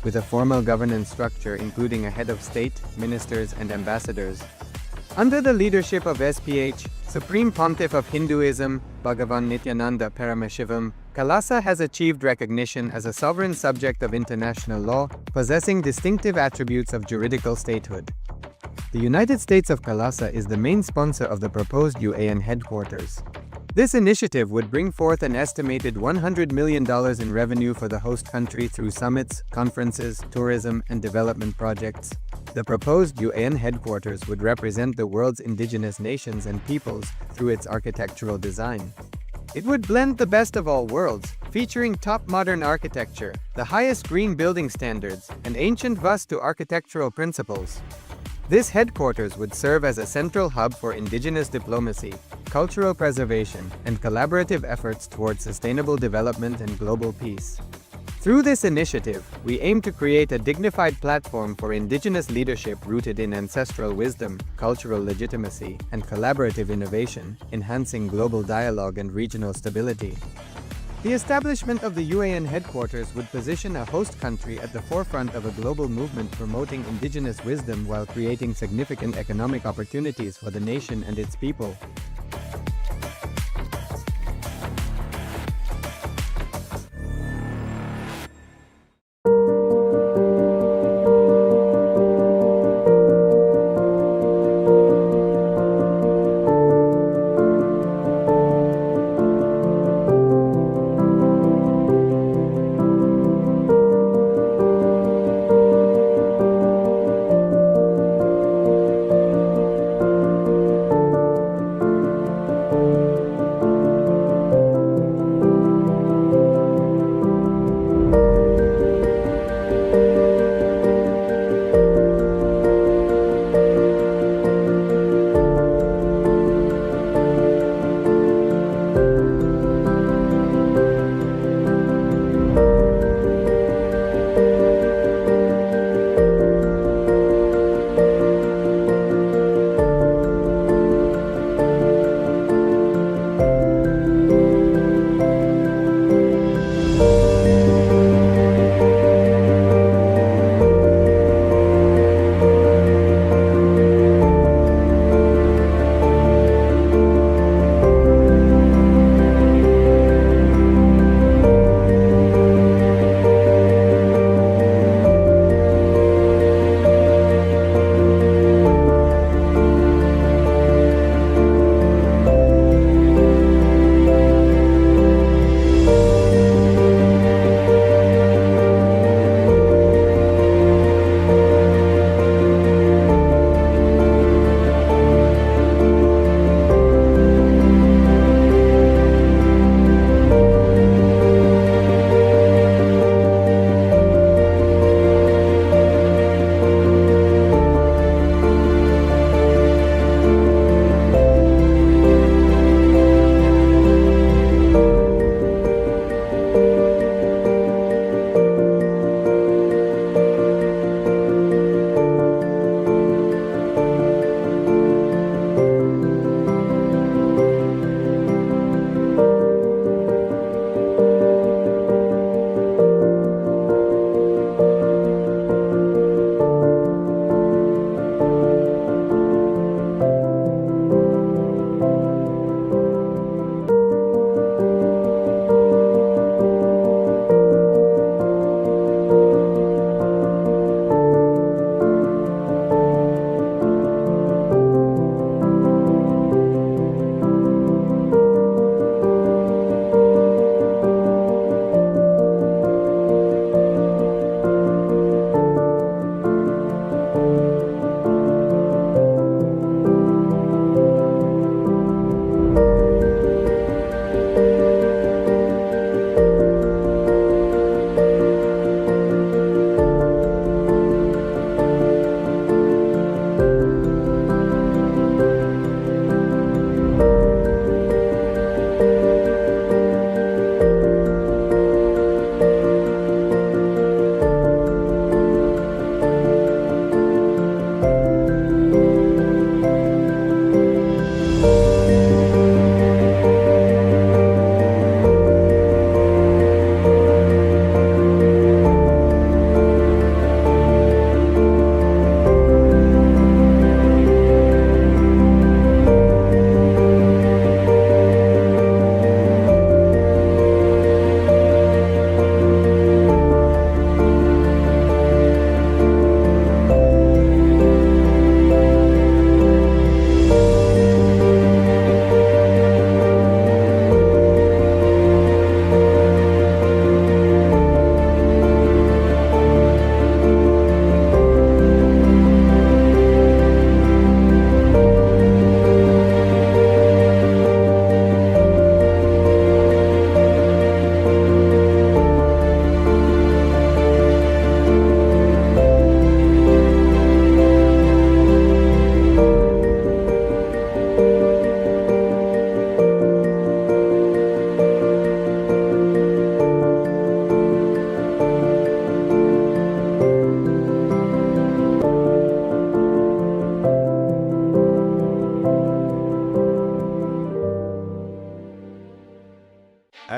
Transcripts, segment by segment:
with a formal governance structure including a head of state, ministers, and ambassadors. Under the leadership of SPH, Supreme Pontiff of Hinduism, Bhagavan Nithyananda Paramashivam, Kailasa has achieved recognition as a sovereign subject of international law, possessing distinctive attributes of juridical statehood. The United States of Kailasa is the main sponsor of the proposed UAN headquarters. This initiative would bring forth an estimated $100 million in revenue for the host country through summits, conferences, tourism, and development projects. The proposed UAN headquarters would represent the world's indigenous nations and peoples through its architectural design. It would blend the best of all worlds, featuring top modern architecture, the highest green building standards, and ancient Vastu architectural principles. This headquarters would serve as a central hub for indigenous diplomacy, cultural preservation, and collaborative efforts towards sustainable development and global peace. Through this initiative, we aim to create a dignified platform for indigenous leadership rooted in ancestral wisdom, cultural legitimacy, and collaborative innovation, enhancing global dialogue and regional stability. The establishment of the UAN headquarters would position a host country at the forefront of a global movement promoting indigenous wisdom while creating significant economic opportunities for the nation and its people.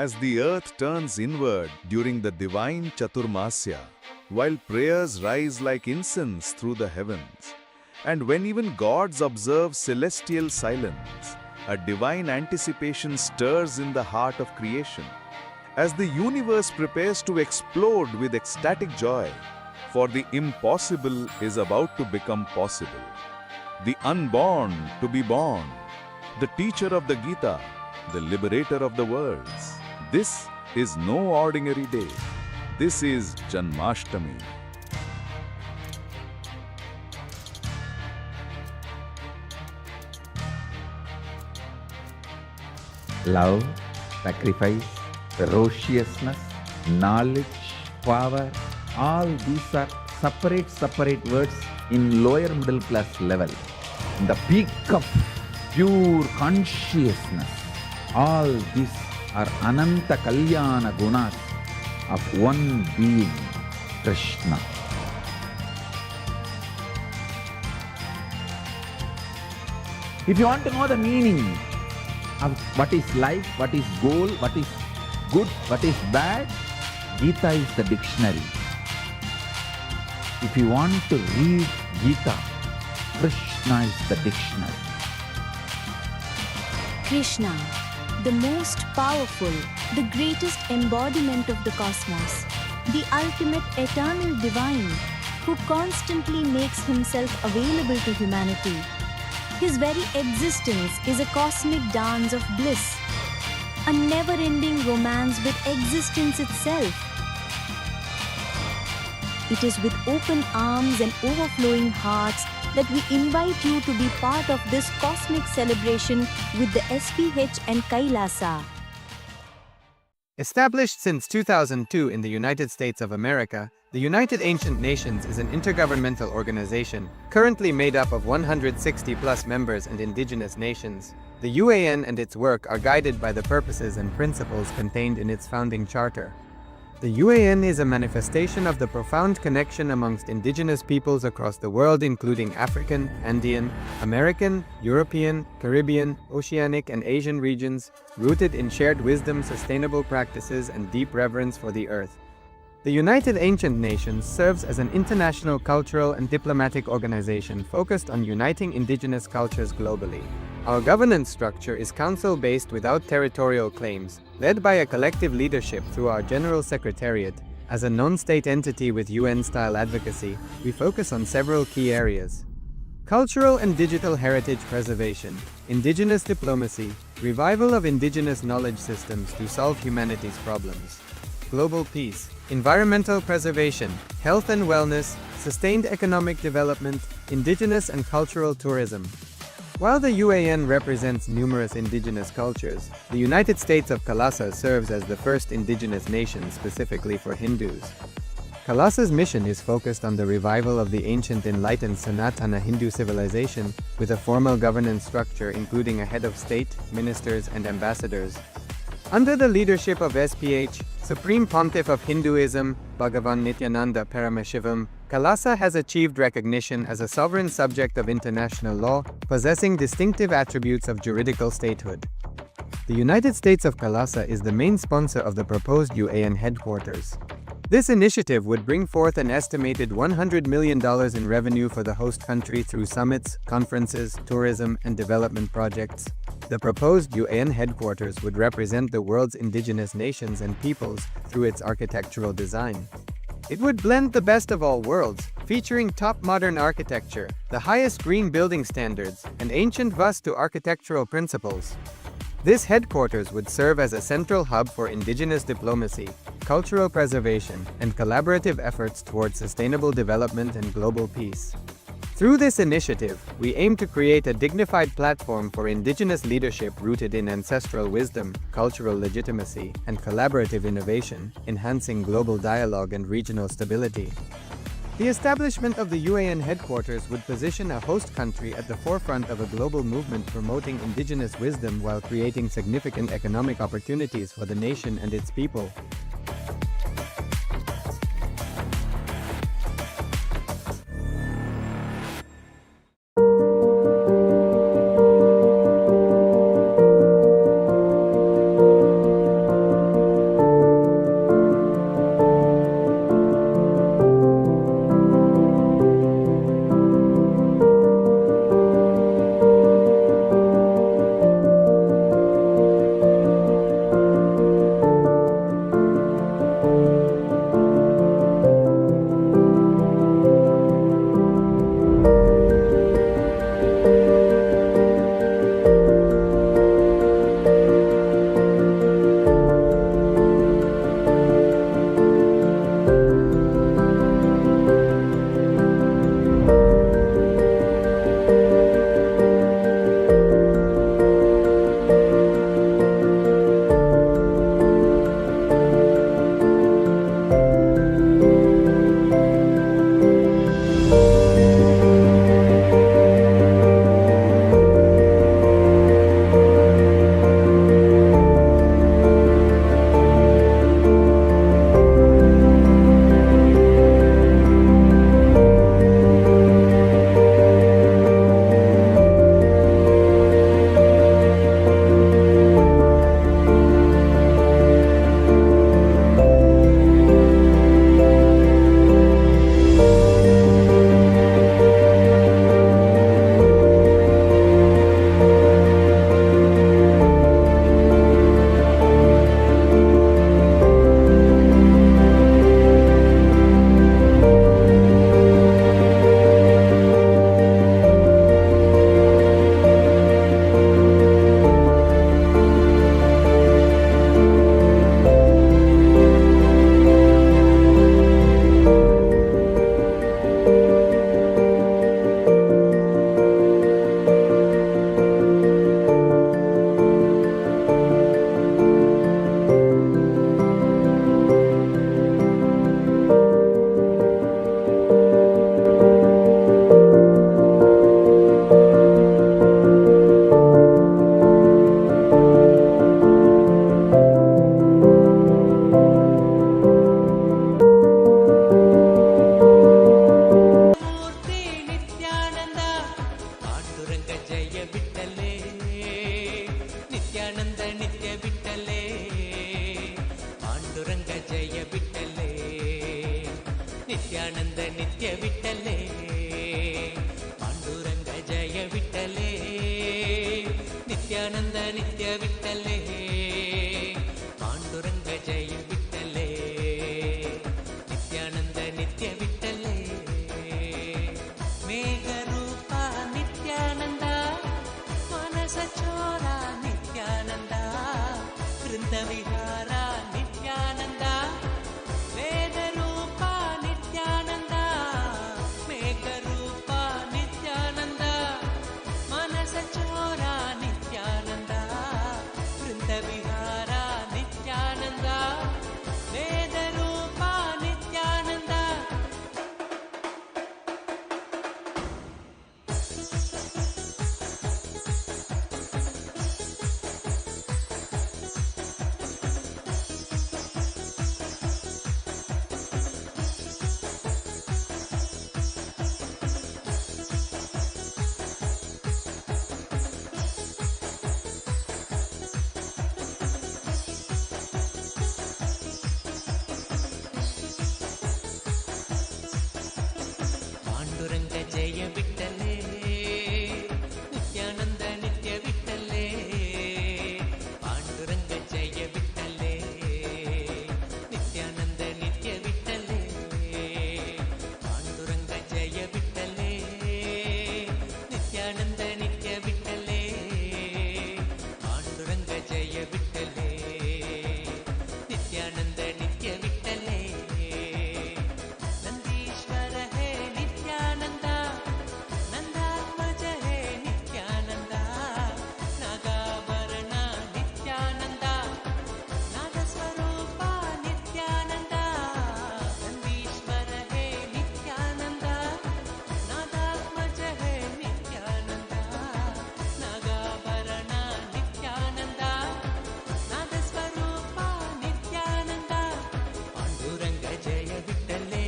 as the earth turns inward during the divine Chaturmasya, while prayers rise like incense through the heavens, and when even gods observe celestial silence, a divine anticipation stirs in the heart of creation, as the universe prepares to explode with ecstatic joy, for the impossible is about to become possible. The unborn to be born, the teacher of the Gita, the liberator of the worlds. This is no ordinary day. This is Janmashtami. Love, sacrifice, ferociousness, knowledge, power, all these are separate words in lower middle class level. In the peak of pure consciousness, all these are Ananta Kalyana Gunas of one being, Krishna. If you want to know the meaning of what is life, what is goal, what is good, what is bad, Gita is the dictionary. If you want to read Gita, Krishna is the dictionary. Krishna, the most powerful, the greatest embodiment of the cosmos, the ultimate eternal divine, who constantly makes himself available to humanity. His very existence is a cosmic dance of bliss, a never-ending romance with existence itself. It is with open arms and overflowing hearts that we invite you to be part of this cosmic celebration with the SPH and Kailasa. Established since 2002 in the United States of America, the United Ancient Nations is an intergovernmental organization currently made up of 160+ members and indigenous nations. The UAN and its work are guided by the purposes and principles contained in its founding charter. The UAN is a manifestation of the profound connection amongst indigenous peoples across the world, including African, Andean, American, European, Caribbean, Oceanic, and Asian regions, rooted in shared wisdom, sustainable practices, and deep reverence for the earth. The United Ancient Nations serves as an international cultural and diplomatic organization focused on uniting indigenous cultures globally. Our governance structure is council-based without territorial claims, led by a collective leadership through our General Secretariat. As a non-state entity with UN-style advocacy, we focus on several key areas: cultural and digital heritage preservation, indigenous diplomacy, revival of indigenous knowledge systems to solve humanity's problems, global peace, environmental preservation, health and wellness, sustained economic development, indigenous and cultural tourism. While the UAN represents numerous indigenous cultures, the United States of Kailasa serves as the first indigenous nation specifically for Hindus. Kailasa's mission is focused on the revival of the ancient enlightened Sanatana Hindu civilization with a formal governance structure including a head of state, ministers, and ambassadors. Under the leadership of SPH, Supreme Pontiff of Hinduism, Bhagavan Nithyananda Paramashivam, Kailasa has achieved recognition as a sovereign subject of international law, possessing distinctive attributes of juridical statehood. The United States of Kailasa is the main sponsor of the proposed UAN headquarters. This initiative would bring forth an estimated $100 million in revenue for the host country through summits, conferences, tourism, and development projects. The proposed UAN headquarters would represent the world's indigenous nations and peoples through its architectural design. It would blend the best of all worlds, featuring top modern architecture, the highest green building standards, and ancient Vastu architectural principles. This headquarters would serve as a central hub for indigenous diplomacy, cultural preservation, and collaborative efforts towards sustainable development and global peace. Through this initiative, we aim to create a dignified platform for indigenous leadership rooted in ancestral wisdom, cultural legitimacy, and collaborative innovation, enhancing global dialogue and regional stability. The establishment of the UAN headquarters would position a host country at the forefront of a global movement promoting indigenous wisdom while creating significant economic opportunities for the nation and its people. Nityanand नित्य विठ्ठले पांडुरंग जय विठ्ठले नित्यानंद नित्य विठ्ठले पांडुरंग जय विठ्ठले नित्यानंद नित्य विठ्ठले मेघरूपा नित्यानंद मनस चोरा नित्यानंद वृंदविहारा नित्यानंद वेदरूपा नित्यानंद मेघरूपा नित्यानंद मनस चोरा नित्यानंद वृंदविहारा नित्यानंद वेदरूपा नित्यानंद पांडुरंग जय विठ्ठले नित्यानंद नित्य विठ्ठले पांडुरंग जय विठ्ठले नित्यानंद नित्य विठ्ठले पांडुरंग जय विठ्ठले नित्यानंद नित्य विठ्ठले पांडुरंग जय विठ्ठले नित्यानंद नित्य विठ्ठले नंदीश्वर हे नित्यानंद नंदात्मज हे नित्यानंद नागाभरण नित्यानंद नादस्वरूपा नित्यानंद नंदीश्वर हे नित्यानंद नादात्मज हे नित्यानंद नागाभरण नित्यानंद नादस्वरूपा नित्यानंद पांडुरंग जय विठ्ठले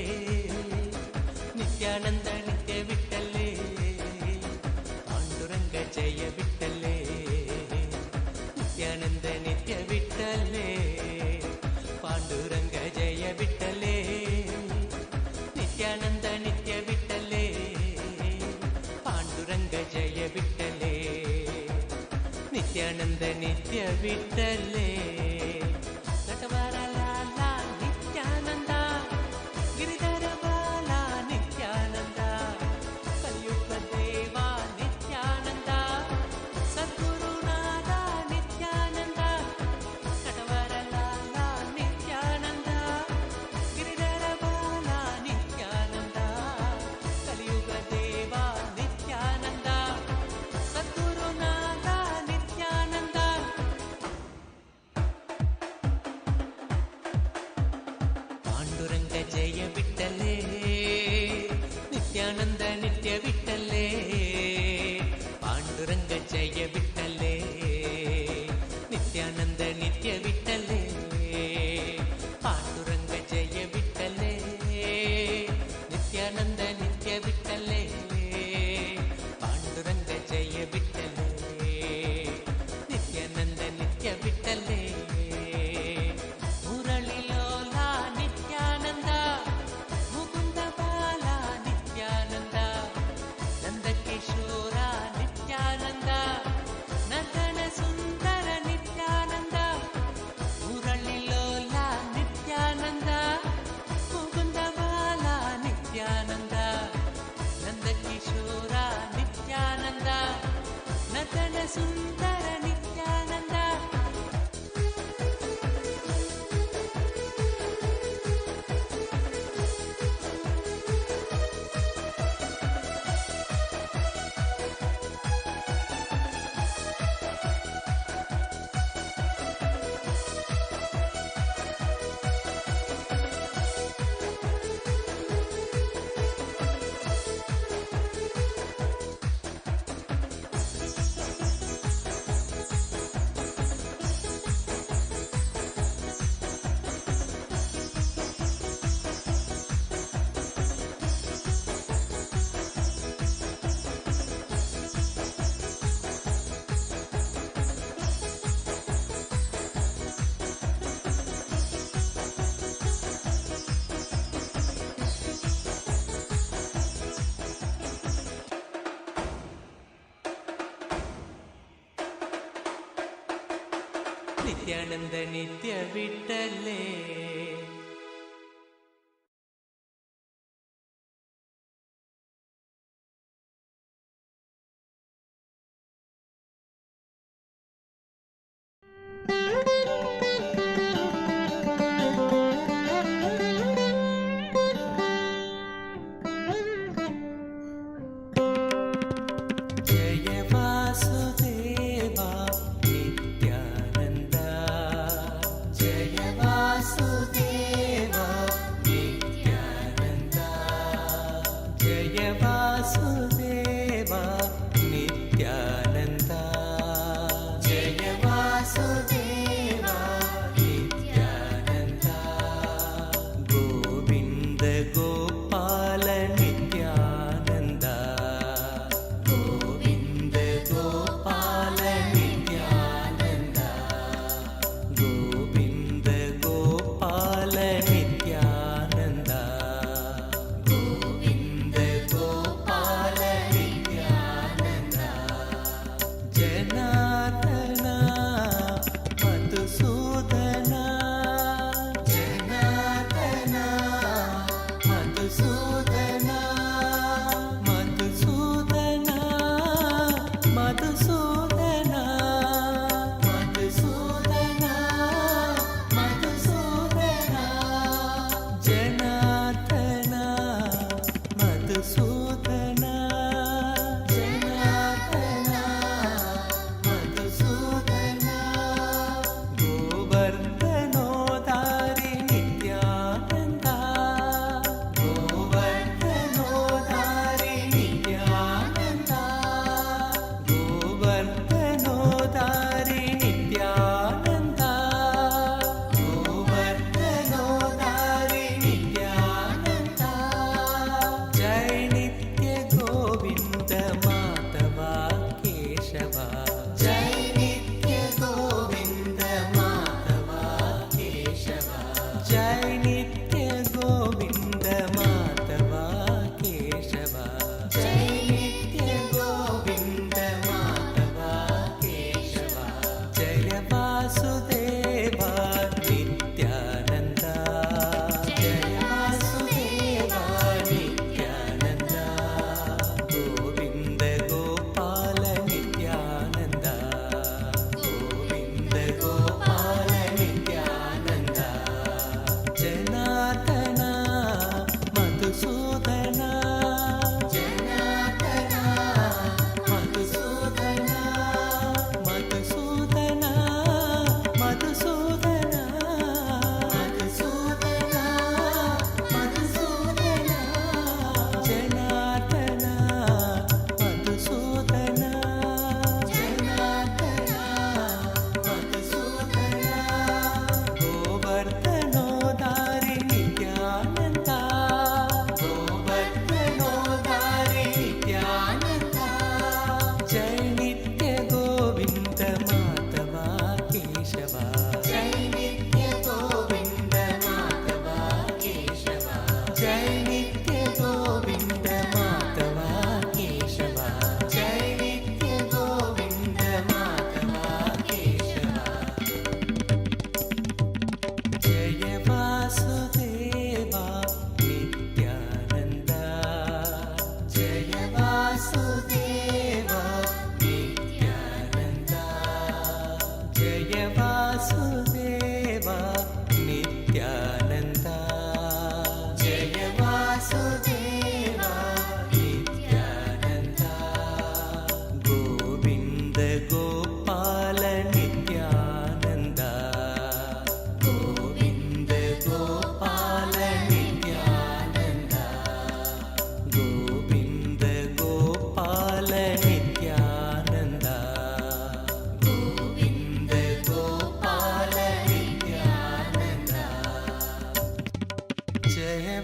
नित्यानंद नित्य विठ्ठले पांडुरंग जय विठ्ठले नित्यानंद नित्य विठ्ठले पांडुरंग जय विठ्ठले नित्यानंद नित्य विठ्ठले पांडुरंग जय विठ्ठले नित्यानंद नित्य विठ्ठले नटवरलाला नित्यानंद गिरिधर बाला नित्यानंद कलियुग देवा नित्यानंद सद्गुरुनाथ नित्यानंद नटवरलाला नित्यानंद गिरिधर बाला नित्यानंद कलियुग देवा नित्यानंद सद्गुरुनाथ नित्यानंद ನಿತ್ಯಾನಂದ ನಿತ್ಯ ವಿಠಲೇ.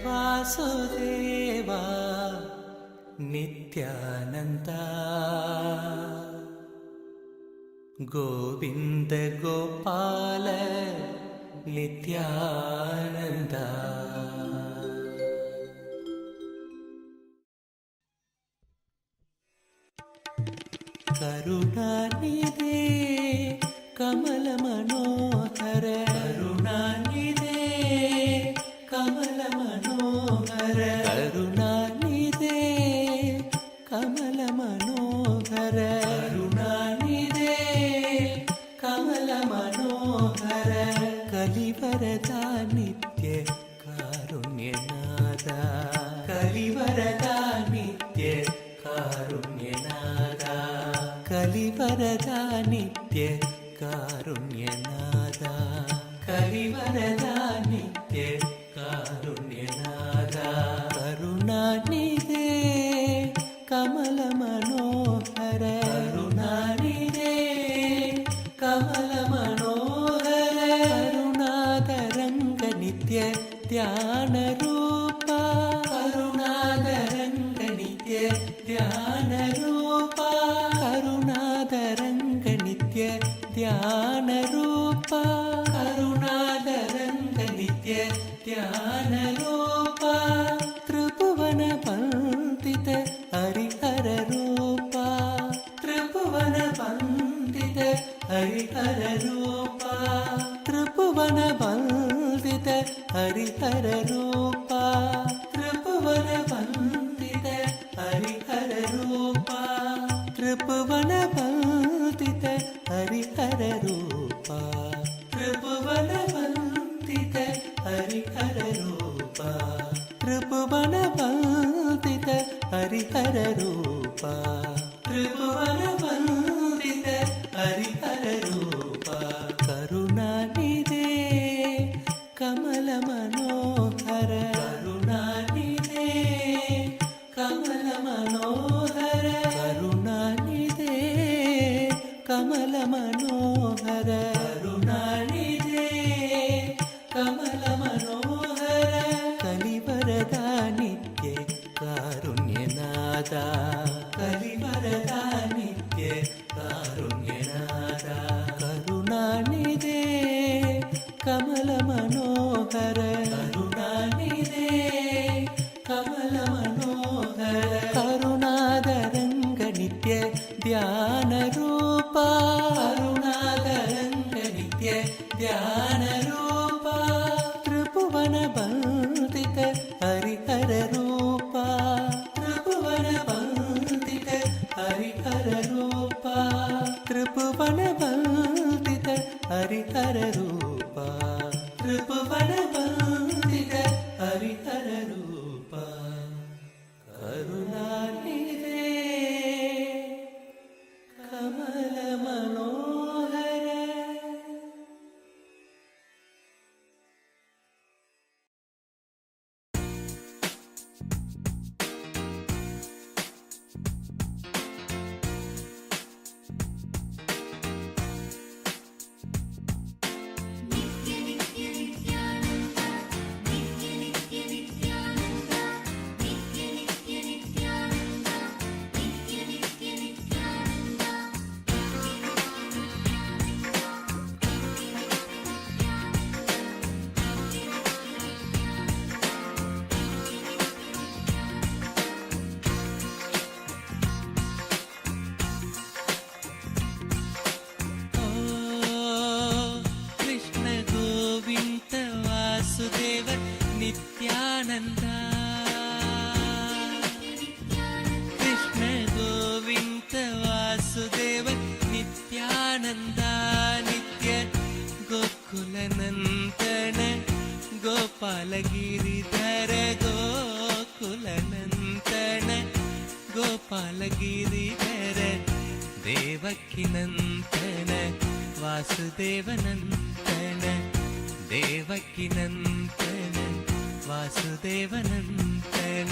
वासुदेवा नित्यानन्दा गोविन्द गोपाल नित्यानन्दा करुणानिधे ಕಮಲ ಮನೋಹರ ಕರುಣಾನಿಧೆ ಕಮಲ ಮನೋಹರ ಕರುಣಾನಿಧೆ ಕಮಲ ಮನೋಹರ ಕರುಣಾನಿಧೆ ಕಮಲ ಮನೋಹರ ಕಲಿವರದ ನಿತ್ಯ ಕಾರುಣ್ಯನಾದ ಕಲಿವರದ ನಿತ್ಯ ಕಾರುಣ್ಯನಾದ ಕಲಿವರದ ನಿತ್ಯ ಕಾರುಣ್ಯನಾದ ಕಲಿವರದ ನಿತ್ಯ ಕಾರುಣ್ಯನಾದ ಕರುಣಾನಿಧೆ ಕಮಲ ಮನೋಹರ ಕರುಣಾನಿಧೆ ಕಮಲ ಮನೋಹರ ಕರುಣಾದ ರಂಗ ನಿತ್ಯ ಧ್ಯಾನ ರೂಪ ಕರುಣಾದ ರಂಗ ನಿತ್ಯ ಧ್ಯಾನ ರೂಪ ಕರುಣಾದ ರಂಗ ನಿತ್ಯ ಧ್ಯಾನ ರೂಪ ಕರುಣಾದ ರಂಗ ನಿತ್ಯ ಧ್ಯಾನ ರೂಪ ತ್ರಿಭುವನ ವಂದಿತ ಹರಿಹರ ರೂಪ ತ್ರಿಭುವನ ವಂದಿತ ಹರಿಹರ ರೂಪ ತ್ರಿಭುವನ ವಂದಿತ ಹರಿಹರ ರೂಪ ತ್ರಿಭುವನ ವಂದಿತ ಹರಿಹರ ರೂಪ ತ್ರಿಭುವನ ವಂದಿತ ಹರಿಹರ ರೂಪ ತ್ರಿಭುವನ ವಂದಿತ ಹರಿಹರ ರೂಪ ತ್ರಿಭುವನ ವಂದಿತ ಹರಿಹರ ರೂಪ ತ್ರಿಭುವನ ವಂದಿತ ಹರಿಹರ ರೂಪ ಕರುಣಾನಿಧೆ ಕಮಲ ಮನೋಹರ ಕರುಣಾನಿಧೆ ಕಮಲ ಮನೋಹರ ಕರುಣಾನಿಧೆ ಕಮಲ ಮನೋಹರ ಕರುಣಾನಿಧೆ ಕಮಲ ಮನೋಹರ ಕಲಿವರದ ನಿತ್ಯ ಕಾರುಣ್ಯನಾದ ಕಲಿವರದ ನಿತ್ಯ ಕಾರುಣ್ಯನಾದ ಕರುಣಾನಿಧೆ ಕಮಲ ಮನೋಹರ ಕರುಣಾನಿಧೆ ಕಮಲ ಮನೋಹರ ಕರುಣಾದ ರಂಗ ನಿತ್ಯ ಧ್ಯಾನ ರೂಪ ಕರುಣಾದ ರಂಗ ನಿತ್ಯ ಧ್ಯಾನ ರೂಪ ತ್ರಿಭುವನ ವಂದಿತ ಹರಿಹರ ರೂಪ ತ್ರಿಭುವನ ವಂದಿತ ಹರಿಹರ ರೂಪ ತ್ರಿಭುವನ ವಂದಿತ ಹರಿಹರ ರೂಪ ತ್ರಿಭುವನ ವಂದಿತ ಹರಿಹರ ರೂಪ ಕರುಣಾನಿಧೆ ಕಮಲ ಮನೋಹರ ನಿತ್ಯಾನಂದ ಕೃಷ್ಣ ಗೋವಿಂದ ವಾಸುದೇವ ನಿತ್ಯಾನಂದ ನಿತ್ಯ ಗೋಕುಲನಂದನ ಗೋಪಾಲಗಿರಿಧರ ಗೋಕುಲನಂದನ ಗೋಪಾಲಗಿರಿಧರ ದೇವಕಿನಂದನ ವಾಸುದೇವನಂದನ ದೇವಕಿನಂದನ ವಾಸುದೇವನಂದನ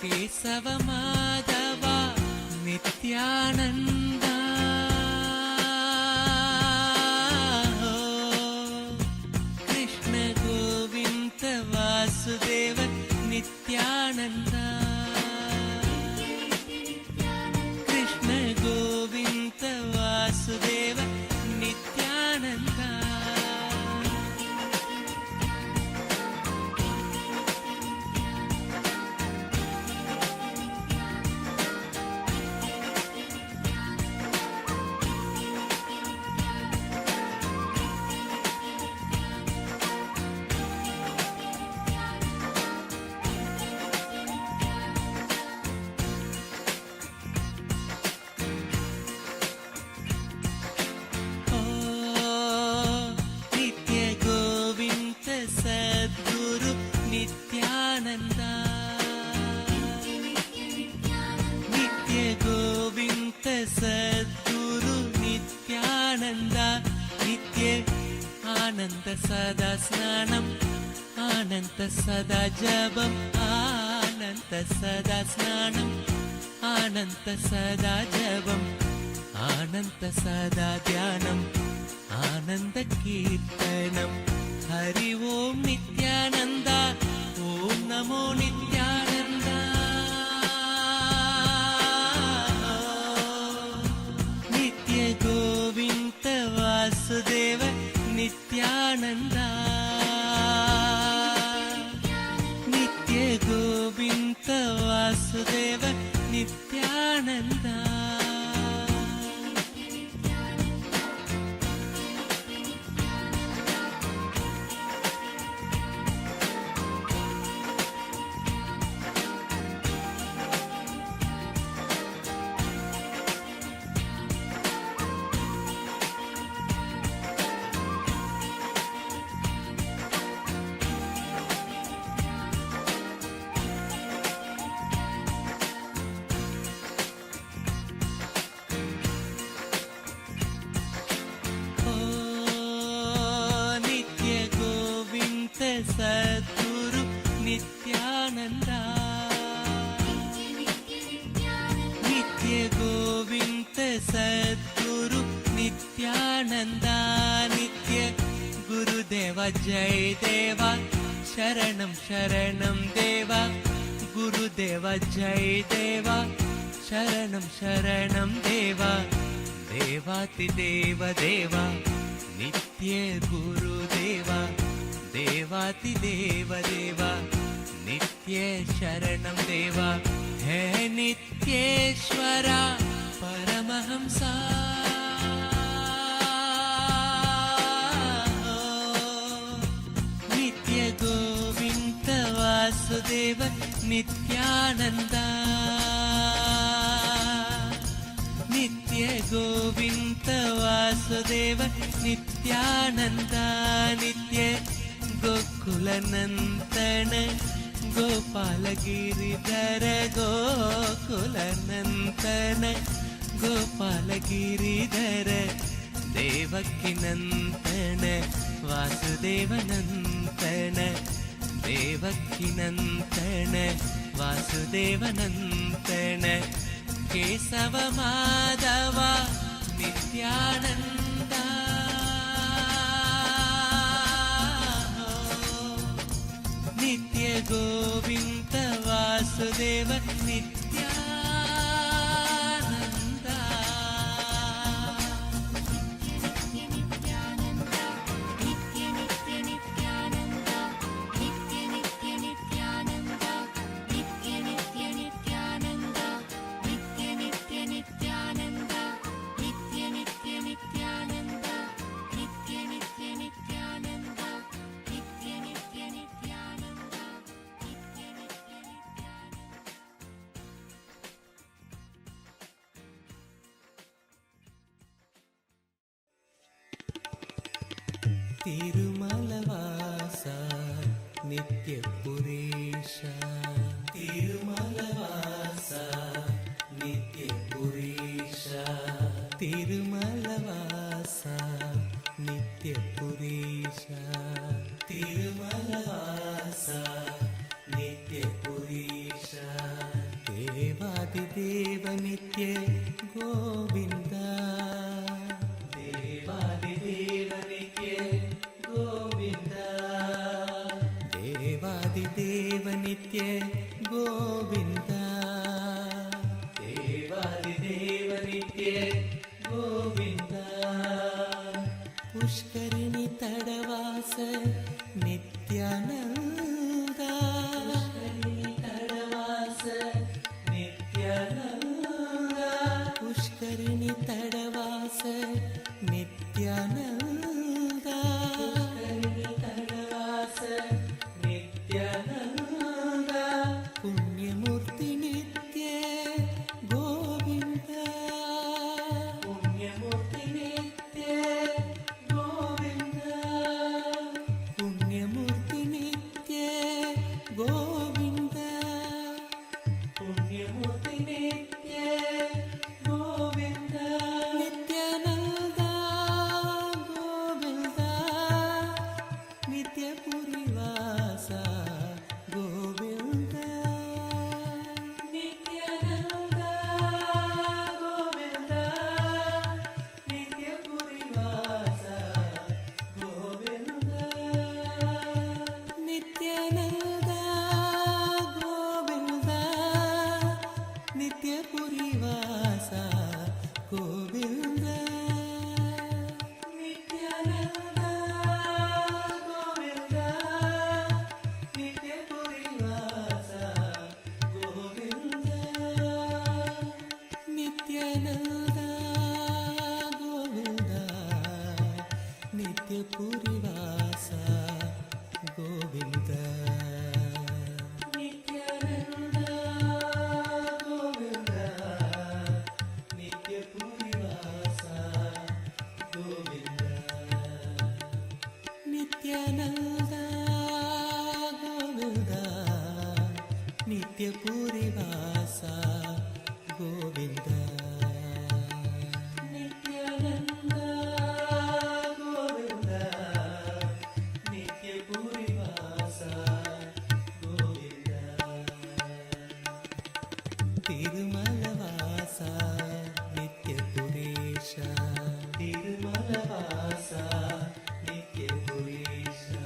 ಕೇಶವ ಮಾಧವ ನಿತ್ಯಾನಂದ ಕೃಷ್ಣ ಗೋವಿಂದ ವಾಸುದೇವ ನಿತ್ಯಾನಂದ ಕೃಷ್ಣ ಗೋವಿಂದ ವಾಸುದೇವ ನಿತ್ಯಾನಂದ ആനന്ദ സദാ സ്നാനം ആനന്ദ സദാ ജപം ആനന്ദ സദാ സ്നാനം ആനന്ദ സദാ ജപം ആനന്ദ സദാ ധ്യാനം ആനന്ദ കീർത്തനം ഹരി ഓം നിത്യാനന്ദ ഓം നമോ നിത്യാനന്ദ നിത്യ ഗോവിന്ദ വാസുദേവ നിത്യാനന്ദ നിത്യ ഗോവിന്ദ വാസുദേവ നിത്യാനന്ദ സദ്ഗുരു നിത്യാനന്ദ നിത്യ ഗോവിന്ദ സദ്ഗുരു നിത്യാനന്ദ നിത്യ ഗുരുദേവ ജയ ദേവ ശരണം ശരണം ദേവ ഗുരുദേവ ജയ ദേവ ശരണം ശരണം ദേവ ദേവാതിദേവ ദേവ നിത്യ ഗുരുദേവ देवातिदेव देव नित्य शरणं देव हे नित्येश्वरा परमहंसा नित्य गोविन्द वासुदेव नित्यानन्द नित्य गोविन्द वासुदेव नित्यानन्द नित्य गोकुलनन्दन गोपालगिरिधर गोकुलनन्दन गोपालगिरिधर देवकीनन्दन वासुदेवनन्दन देवकीनन्दन वासुदेवनन्दन केशव माधव नित्यानन्द नित्य गोविन्द वासुदेव नित्यानन्द नित्य नित्यानन्द नित्य नित्य नित्यानन्द नित्य नित्य नित्यानन्द नित्य नित्य नित्यानन्द नित्य नित्य नित्यानन्द नित्य नित्य नित्यानन्द नित्य नित्य नित्यानन्द नित्य नित्य नित्यानन्द തിരുമലവാസ നിത്യപുരീശ തിരുമലവാസ നിത്യപുരീശ തിരുമലവാസ നിത്യപുരീശ തിരുമലവാസ നിത്യപുരീശ ദേവാദിദേവ നിത്യ ഗോവിന്ദ ദേവാദിദേവ നിത്യ ഗോവിന്ദ ദേവാദിദേവ നിത്യ ഗോവിന്ദ ദേവാദിദേവ നിത്യ ഗോവിന്ദ പുഷ്കരിണി തടവാസ നിത്യാനന്ദ പുഷ്കരിണി തടവാസ നിത്യാനന്ദ പുഷ്കരിണി തടവാസ നിത്യാനന്ദ പുഷ്കരിണി തടവാസ നിത്യാനന്ദ പുണ്യമൂർത്തി നിത്യ ഗോവിന്ദ പുണ്യമൂർത്തി നിത്യ ഗോവിന്ദ പുണ്യമൂർത്തി നിത്യ ഗോവിന്ദ പുണ്യമൂർത്തി നിത്യ ഗോവിന്ദ നിത്യാനന്ദ ഗോവിന്ദ नित्यपुरिवासा गोविन्द नित्यानन्द गोविन्द नित्यपुरिवासा गोविन्द तिरुमलवासा नित्यपुरेशा तिरुमलवासा नित्यपुरेशा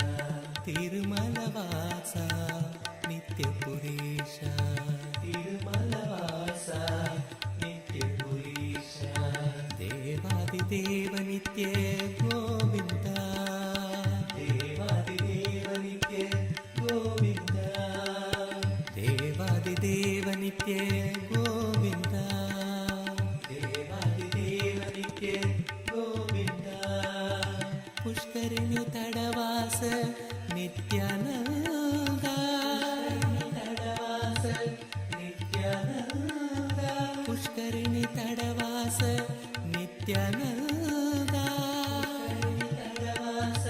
तिरुमलवासा नित्यपुरेशा तिरुमलवासा नित्यपुरेशा देवादिदेव नित्य गोविन्द देवादिदेव नित्य गोविन्द देवादिदेव नित्य गोविन्द देवादिदेव नित्य गोविन्द पुष्करिणी तडवास नित्यानन्द तडवास नित्यानन्द पुष्करिणी तडवास नित्यानन्द तडवास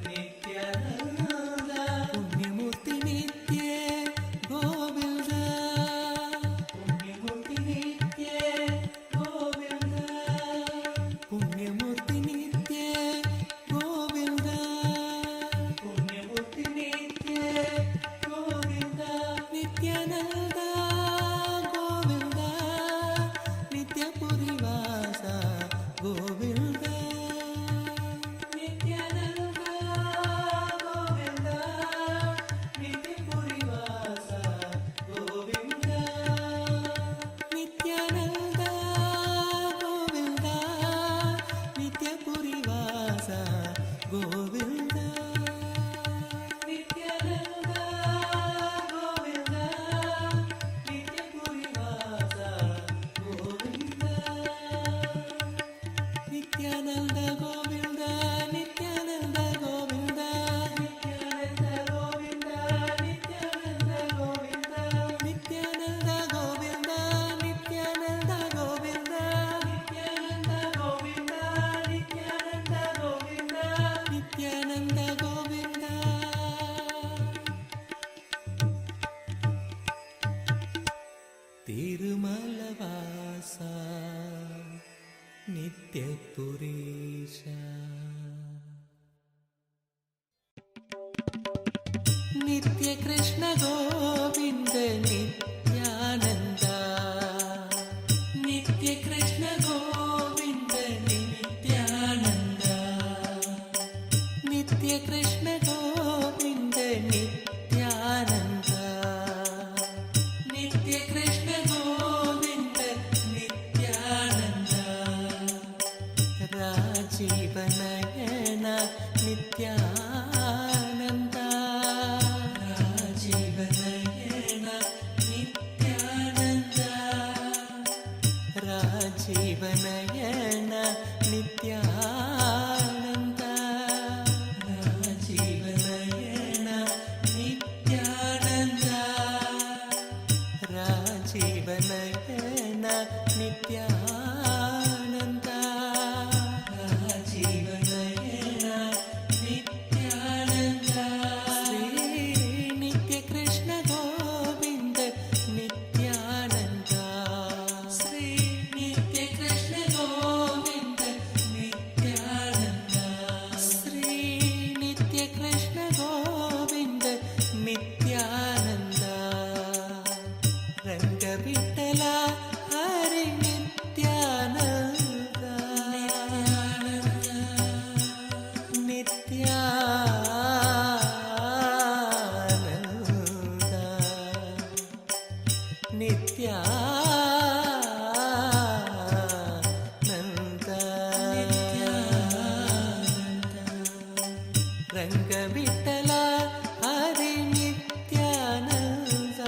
नित्यानन्द पुण्यमूर्ति नित्य गोविन्द पुण्यमूर्ति नित्य गोविन्द पुण्यमूर्ति नित्य गोविन्द पुण्यमूर्ति नित्य गोविन्द नित्यानन्द गोविन्द नित्यपुरिवास गोविन्द नित्यानन्द गोविन्द नित्यपुरिवास गोविन्द नित्यानन्द गोविन्द नित्यपुरिवास गोविन्द नित्यानन्द गोविन्द नित्यपुरिवास गोविन्द नित्यानन्द गोविन्द नित्यानन्द गोविन्द नित्यानन्द गोविन्द नित्यानन्द गोविन्द नित्यानन्द गोविन्द नित्यानन्द गोविन्द नित्यानन्द गोविन्द नित्यानन्द गोविन्द नित्यानन्द गोविन्द तिरुमलवासा नित्यपुरेशा नित्य कृष्ण गोविन्द नित्यानन्द नित्य कृष्ण गोविन्द नित्यानन्द नित्य कृष्ण गोविन्द नित्यानन्द नित्य Krishna Govind Nityanand Rajivnayan Nityanand Rajivnayan Nityanand Rajivnayan Nityanand Rajivnayan Nityanand Rajivnayan Nityanand Rajivnayan Nityanand Shri नित्यकृष्ण Govind Nityanand Shri नित्यकृष्ण Govind Nityanand Shri नित्यकृष्ण Govind Nityanand रङ्गविठ्ठल Hari Nityanand Nityanand Nityanand रङ्गविठ्ठल Hari Nityanand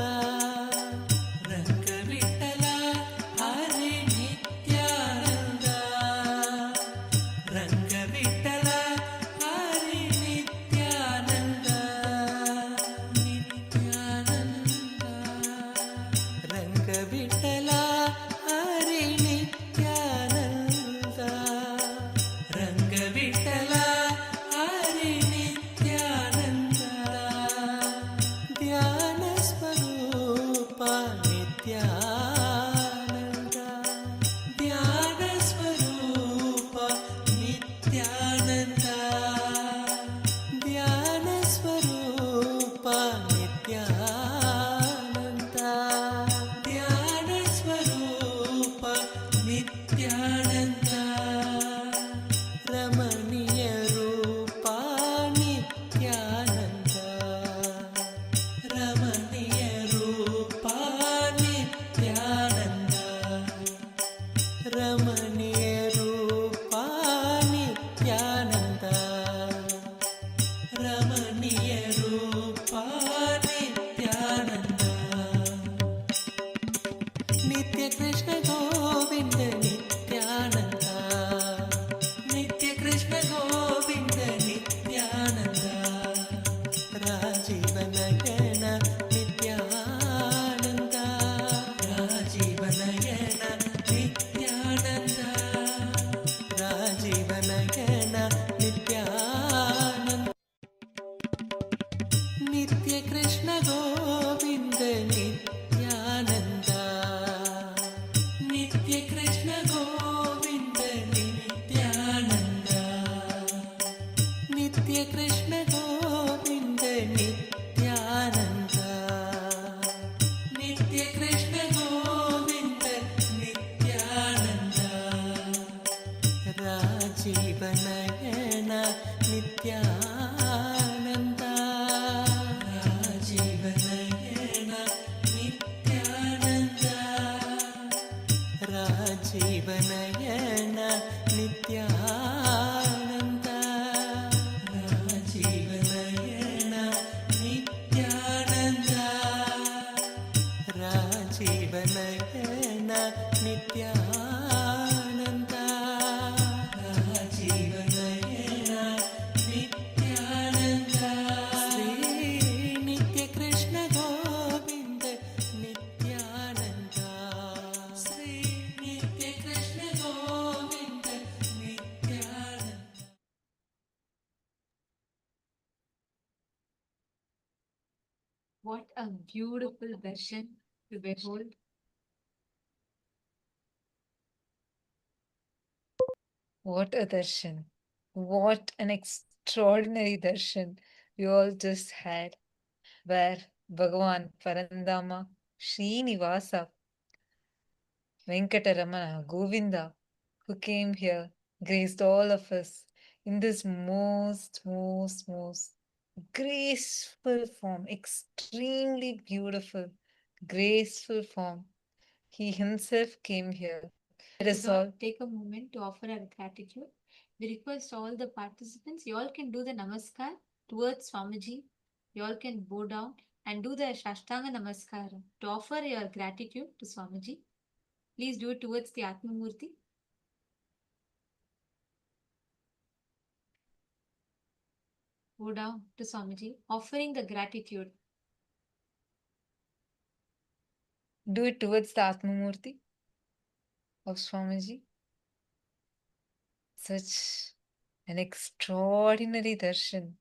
रङ्गविठ्ठल Hari Nityanand रङ्गविठ्ठल Hari Nityanand Nityanand रङ्गविठ्ठल Nithyananda, Dhyana Swarupa Nithyananda, Dhyana Swarupa Nithyananda, Dhyana Swarupa Nithyananda, Ramaniya Rupa Nithyananda, Ramaniya Rupa Nithyananda, Ramaniya Rupa Nithyananda, Ramaniya Rupa Nithyananda, Nitya Krishna Govinda Nithyananda, Nitya Krishna Govinda Nithyananda, Rajiva Nayana Nithyananda, Rajiva Nayana Nithyananda, Rajiva Nayana Nithyananda, Nitya Krishna Govinda Nithyananda, Nitya Krishna Govinda Nithyananda, Nitya Krishna Govinda Nithyananda, Nitya Krishna Govinda Nithyananda, Rajiva Nayana Nithyananda, Rajiva Nayana Nithyananda, Rajiva Nayana Nithyananda, Rajiva Nayana Nithyananda, Rajiva Nayana Nithyananda, Rajiva Nayana Nithyananda, Sri Nitya Krishna Govinda Nithyananda, Sri Nitya Krishna Govinda Nithyananda. What a beautiful darshan to behold. What a darshan. What an extraordinary darshan we all just had, where Bhagavan, Parandama, Srinivasa, Venkateramana, Govinda, who came here, graced all of us in this most graceful form, extremely beautiful, graceful form. He himself came here. Let us all take a moment to offer our gratitude. We request all the participants, you all can do the namaskar towards Swamiji. You all can bow down and do the Shashtanga Namaskar to offer your gratitude to Swamiji. Please do it towards the Atmamurti. Bow down to Swamiji, offering the gratitude. Do it towards the Atmamurti of Swamiji. Such an extraordinary darshan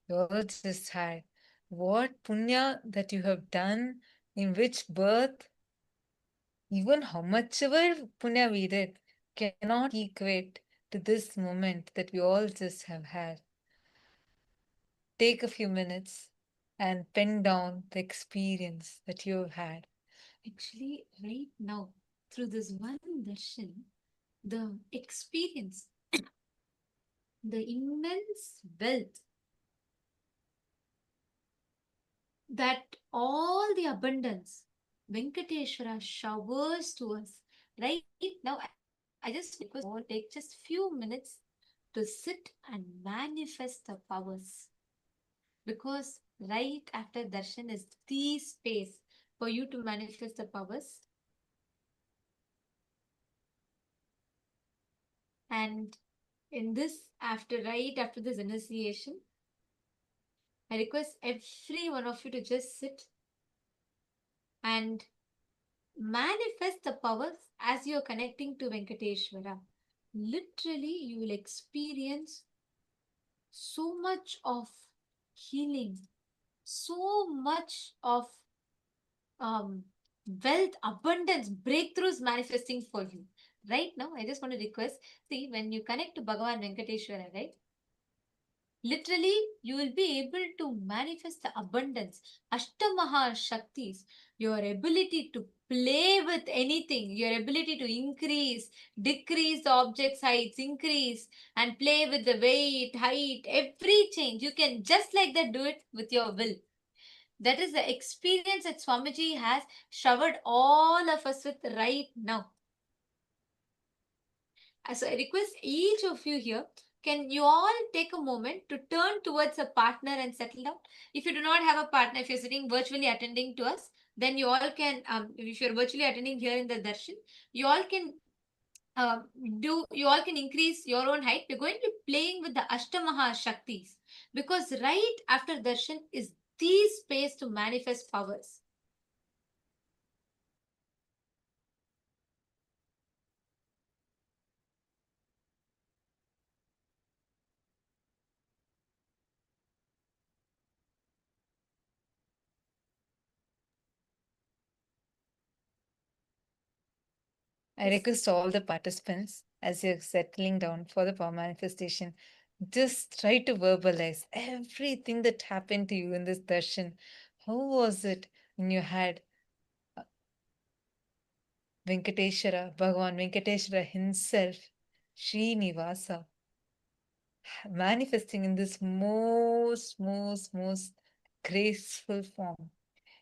you all just had. What punya that you have done, in which birth, even how much ever punya we did, cannot equate to this moment that we all just have had. Take a few minutes and pen down the experience that you have had. Actually, right now, through this one darshan, the experience, the immense wealth that all the abundance Venkateshwara showers to us right now. I just request all take just few minutes to sit and manifest the powers, because right after darshan is the space for you to manifest the powers. And in this, right after this initiation, I request every one of you to just sit and manifest the powers as you're connecting to Venkateshwara. Literally, you will experience so much of healing, so much of wealth, abundance, breakthroughs manifesting for you. Right now, I just want to request, see, when you connect to Bhagavan Venkateshwara, right? Literally, you will be able to manifest the abundance. Ashtamaha Shaktis, your ability to play with anything, your ability to increase, decrease the object's heights, increase, and play with the weight, height, every change. You can just like that do it with your will. That is the experience that Swamiji has showered all of us with right now. So I request each of you here, can you all take a moment to turn towards a partner and settle down? If you do not have a partner, if you're sitting virtually attending to us, then you all can, if you're virtually attending here in the darshan, you all can you all can increase your own height. We're going to be playing with the Ashtamaha Shaktis, because right after darshan is the space to manifest powers. I request all the participants, as you're settling down for the power manifestation, just try to verbalize everything that happened to you in this darshan. How was it when you had Venkateshwara, Bhagavan Venkateshwara himself, Srinivasa, manifesting in this most graceful form.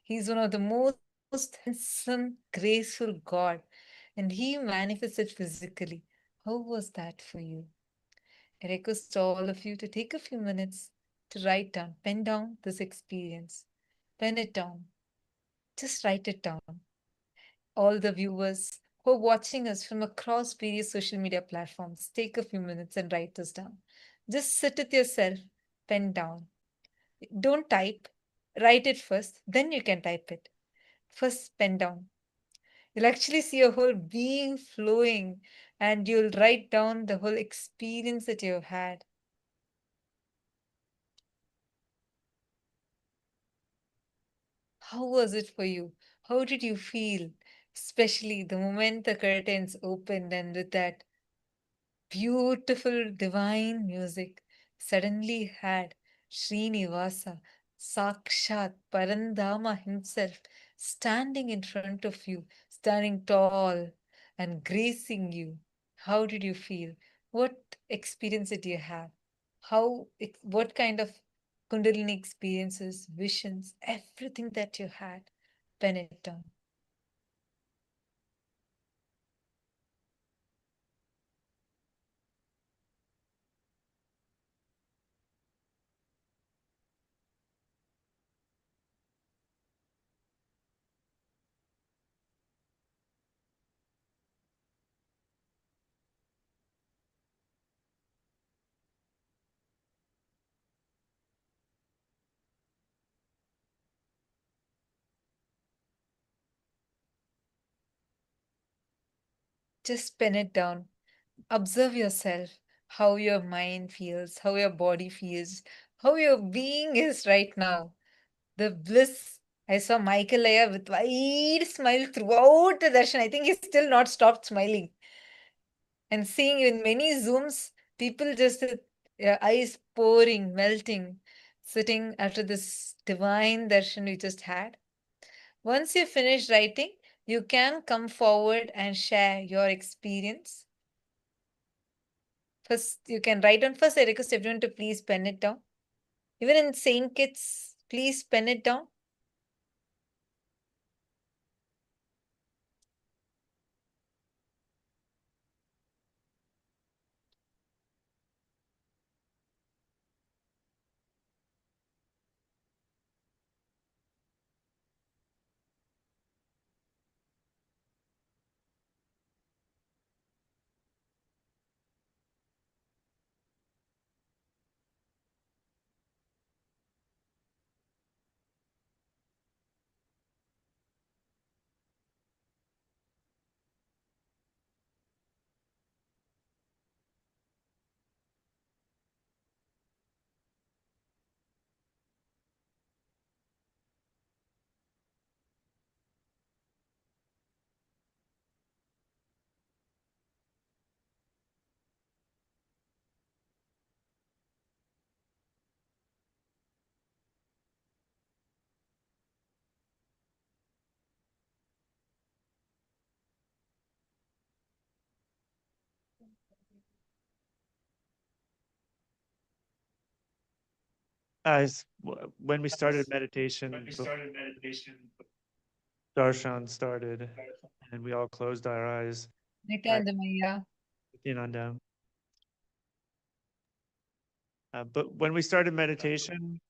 He's one of the most handsome, graceful God, and he manifested physically. How was that for you? I request all of you to take a few minutes to write down, pen down this experience. Pen it down. Just write it down. All the viewers who are watching us from across various social media platforms, take a few minutes and write this down. Just sit with yourself, pen down. Don't type, write it first, then you can type it. First, pen down. You'll actually see a whole being flowing, and you'll write down the whole experience that you've had. How was it for you? How did you feel? Especially the moment the curtains opened and with that beautiful divine music suddenly had Srinivasa, Sakshat Parandama himself, standing in front of you, standing tall and gracing you. How did you feel? What experience did you have? What kind of Kundalini experiences, visions, everything that you had? Pen it down. Just pen it down. Observe yourself, how your mind feels, how your body feels, how your being is right now. The bliss. I saw Michael Aya with wide smile throughout the darshan. I think he's still not stopped smiling. And seeing in many Zooms, people just with eyes pouring, melting, sitting after this divine darshan we just had. Once you finish writing, you can come forward and share your experience. First, you can write down. First, I request everyone to please pen it down. Even in Saint Kitts, please pen it down. When we started meditation, darshan started, and we all closed our eyes. Nithyananda. Nithyananda. But when we started meditation,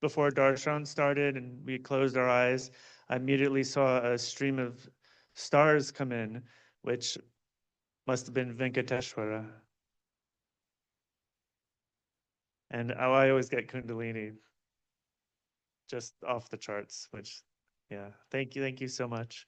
before darshan started and we closed our eyes, I immediately saw a stream of stars come in, which must have been Venkateshwara. And I always get Kundalini just off the charts, which, yeah, thank you so much.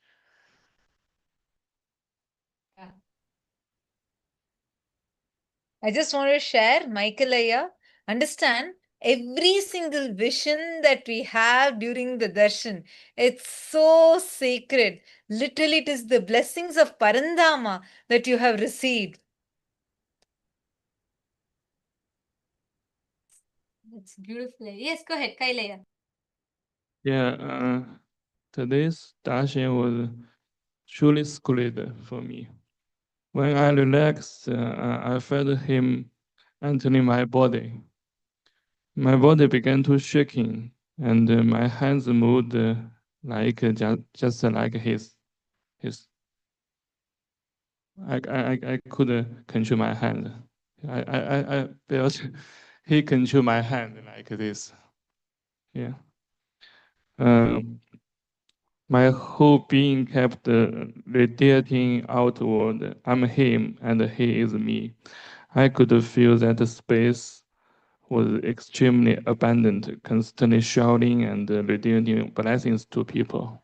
I just want to share, Michaelaya, understand every single vision that we have during the darshan. It's so sacred. Literally, it is the blessings of Parandama that you have received. That's beautiful. Yes, go ahead, Kailaya. Yeah, today's darshan was truly sacred for me. When I relaxed, I felt him entering my body. My body began to shaking, and my hands moved like just like his. I could control my hand. I felt he control my hand like this. Yeah. My whole being kept radiating outward. I'm him and he is me. I could feel that the space was extremely abundant, constantly shouting and radiating blessings to people.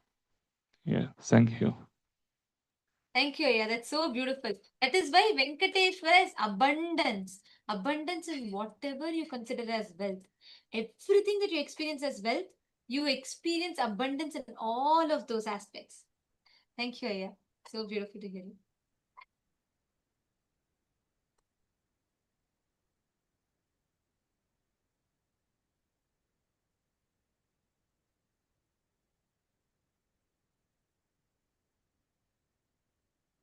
Yeah, thank you. Thank you, yeah, that's so beautiful. That is why Venkateshwara is abundance. Abundance in whatever you consider as wealth. Everything that you experience as wealth, you experience abundance in all of those aspects. Thank you, Aya. So beautiful to hear you.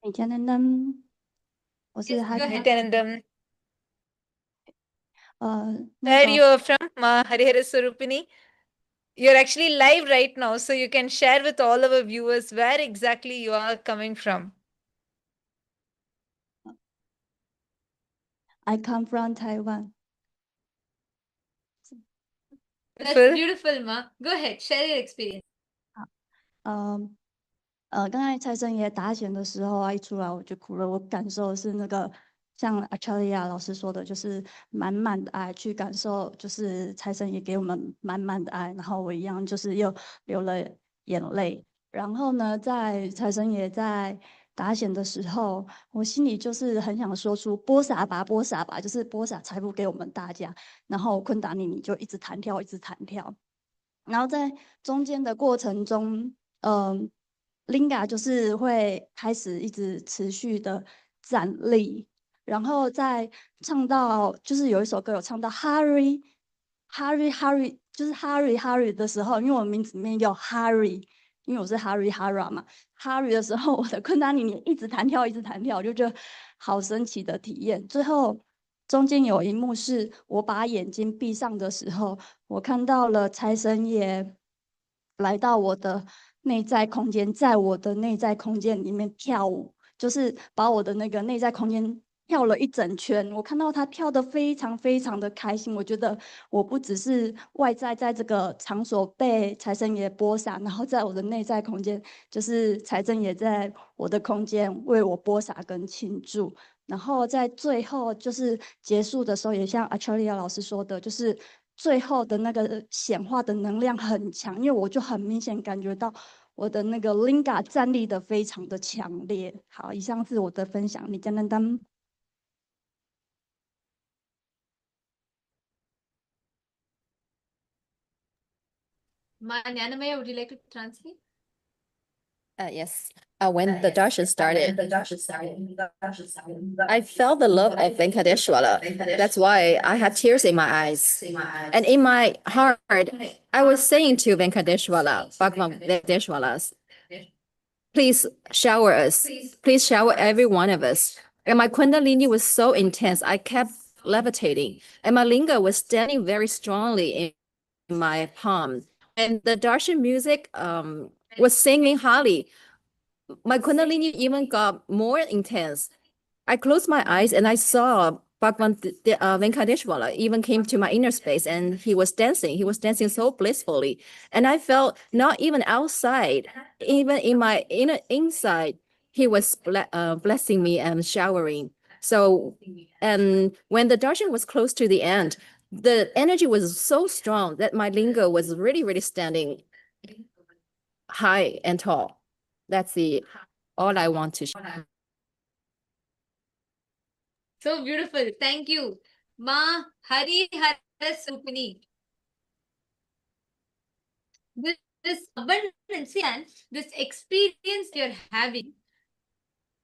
Nithyanandam，我是 Yes, 哈 go ahead. Nithyanandam. 那 Where 个 you are from, Ma Harihara Swarupini? You're actually live right now, so you can share with all our viewers where exactly you are coming from. I come from Taiwan。 That's Beautiful. beautiful, Ma. Go ahead, share your experience. 刚才财神爷打显的时候啊，一出来我就哭了。我感受的是那个像阿恰利亚老师说的，就是满满的爱，去感受就是财神爷给我们满满的爱。然后我一样就是又流了眼泪。然后呢，在财神爷在打显的时候，我心里就是很想说出播撒吧，播撒吧，就是播撒财富给我们大家。然后昆达尼尼就一直弹跳，一直弹跳。然后在中间的过程中，Linga 就是会开始一直持续的站立，然后在唱到就是有一首歌有唱到 Hurry Hurry Hurry， 就是 Hurry Hurry 的时候，因为我名字里面有 Hurry， 因为我是 Hurry Hara 嘛 ，Hurry 的时候，我的昆达尼尼一直弹跳，一直弹跳，我就觉得好神奇的体验。最后中间有一幕是我把眼睛闭上的时候，我看到了财神爷来到我的内在空间，在我的内在空间里面跳舞，就是把我的那个内在空间跳了一整圈。我看到他跳得非常非常的开心，我觉得我不只是外在在这个场所被财神爷播撒，然后在我的内在空间，就是财神爷在我的空间为我播撒跟庆祝。然后在最后就是结束的时候，也像阿乔利亚老师说的，就是最后的那个显化的能量很强，因为我就很明显感觉到我的那个 Linga 站立的非常的强烈。好，以上是我的分享，你简单单。Ma Nyanamaya, would you like to translate? Yes. When the darshan started, I felt the love of Venkateshwara. That's why I had tears in my eyes. And in my heart, I was saying to Venkateshwara, Bhagavan Venkateshwara, please shower us. Please shower every one of us. And my Kundalini was so intense, I kept levitating. And my linga was standing very strongly my palm. And the darshan music was singing highly. My kundalini even got more intense. I closed my eyes and I saw Bhagavan Venkateshwara even came to my inner space and he was dancing. He was dancing so blissfully. And I felt not even outside, even in my inside, he was blessing me and showering. So, and when the darshan was close to the end, the energy was so strong that my linga was really, really standing high and tall. That's all I want to share. So beautiful. Thank you. Ma Hari Harasupini. This abundance and this experience you're having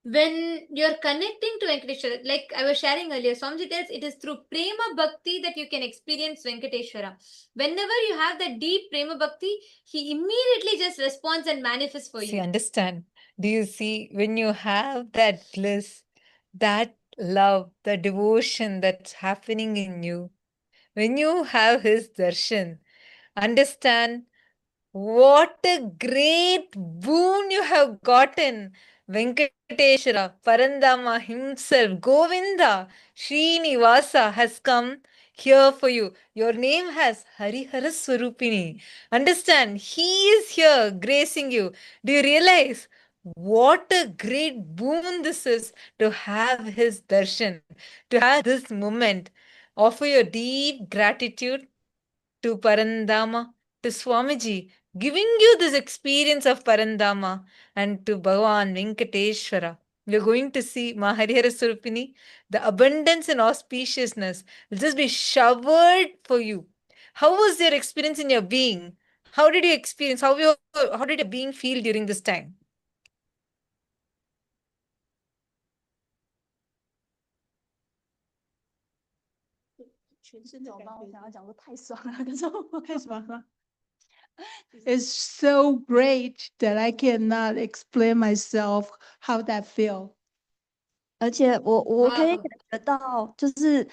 when you're connecting to Venkateshwara, like I was sharing earlier, Swamiji tells it is through Prema Bhakti that you can experience Venkateshwara. Whenever you have that deep Prema Bhakti, he immediately just responds and manifests for See, you. understand? Do you see when you have that bliss, that love, the devotion that's happening in you, when you have his darshan, understand what a great boon you have gotten. Venkateshwara, Parandama himself, Govinda, Srinivasa has come here for you. Your name has Harihara Swarupini. Understand, he is here gracing you. Do you realize what a great boon this is to have his darshan, to have this moment? Offer your deep gratitude to Parandama, to Swamiji, giving you this experience of Parandama, and to Bhagavan Venkateshwara. You're going to see Maharihara Surupini, the abundance and auspiciousness will just be showered for you. How was your experience in your being? How did you experience? How did your being feel during this time? It's so great that I cannot explain myself how that feel. 而且我可以 Wow. 感觉到，就是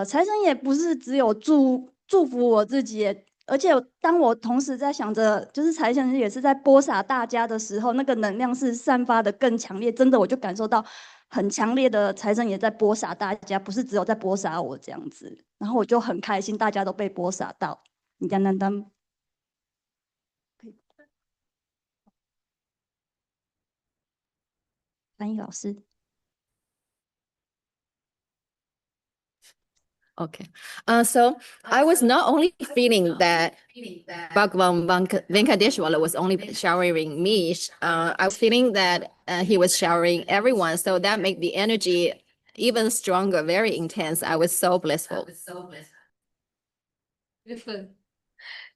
财神爷不是只有祝福我自己，而且当我同时在想着，就是财神爷也是在播撒大家的时候，那个能量是散发的更强烈，真的我就感受到很强烈的财神爷在播撒大家，不是只有在播撒我这样子，然后我就很开心，大家都被播撒到。Nithyananda，翻译老师。Okay. So I was not only feeling that Bhagavan Venkateshwara was only showering me, I was feeling that he was showering everyone. So that made the energy even stronger, very intense. I was so blissful. Beautiful.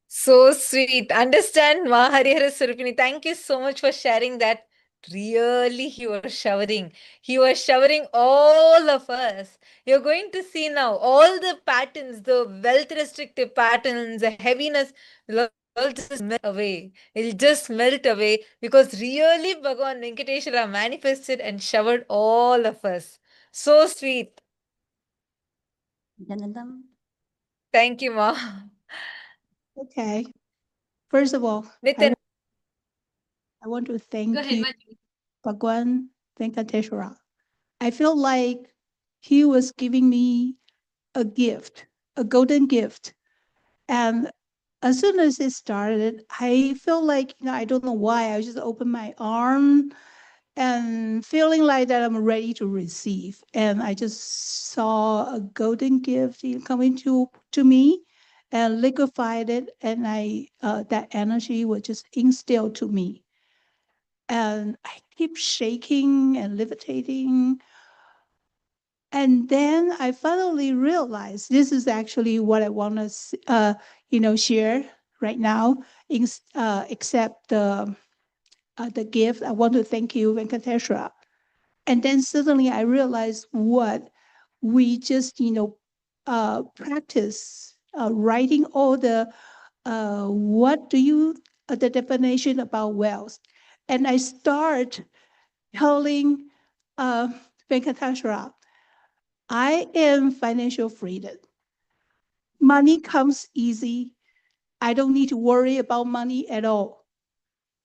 So sweet. Understand, Ma Harihara Surupini. Thank you so much for sharing that. Really, he was showering. He was showering all of us. You're going to see now all the patterns, the wealth restrictive patterns, the heaviness will all just melt away. It'll just melt away because really Bhagavan Venkateshwara manifested and showered all of us. So sweet. Nithyananda. Thank you, Ma. Okay. First of all, Nityan, I want to Go thank ahead, you, Manju. Bhagwan Venkateshwara. I feel like he was giving me a gift, a golden gift. And as soon as it started, I felt like, I don't know why, I just opened my arm and feeling like that I'm ready to receive. And I just saw a golden gift coming to me and liquefied it. And that energy was just instilled to me. And I keep shaking and levitating. And then I finally realized this is actually what I want to, share right now. Except the gift, I want to thank you, Venkateshwara. And then suddenly I realized what we just, practice writing all the the definition about wealth. And I start telling Venkateshwara, I am financial freedom. Money comes easy. I don't need to worry about money at all.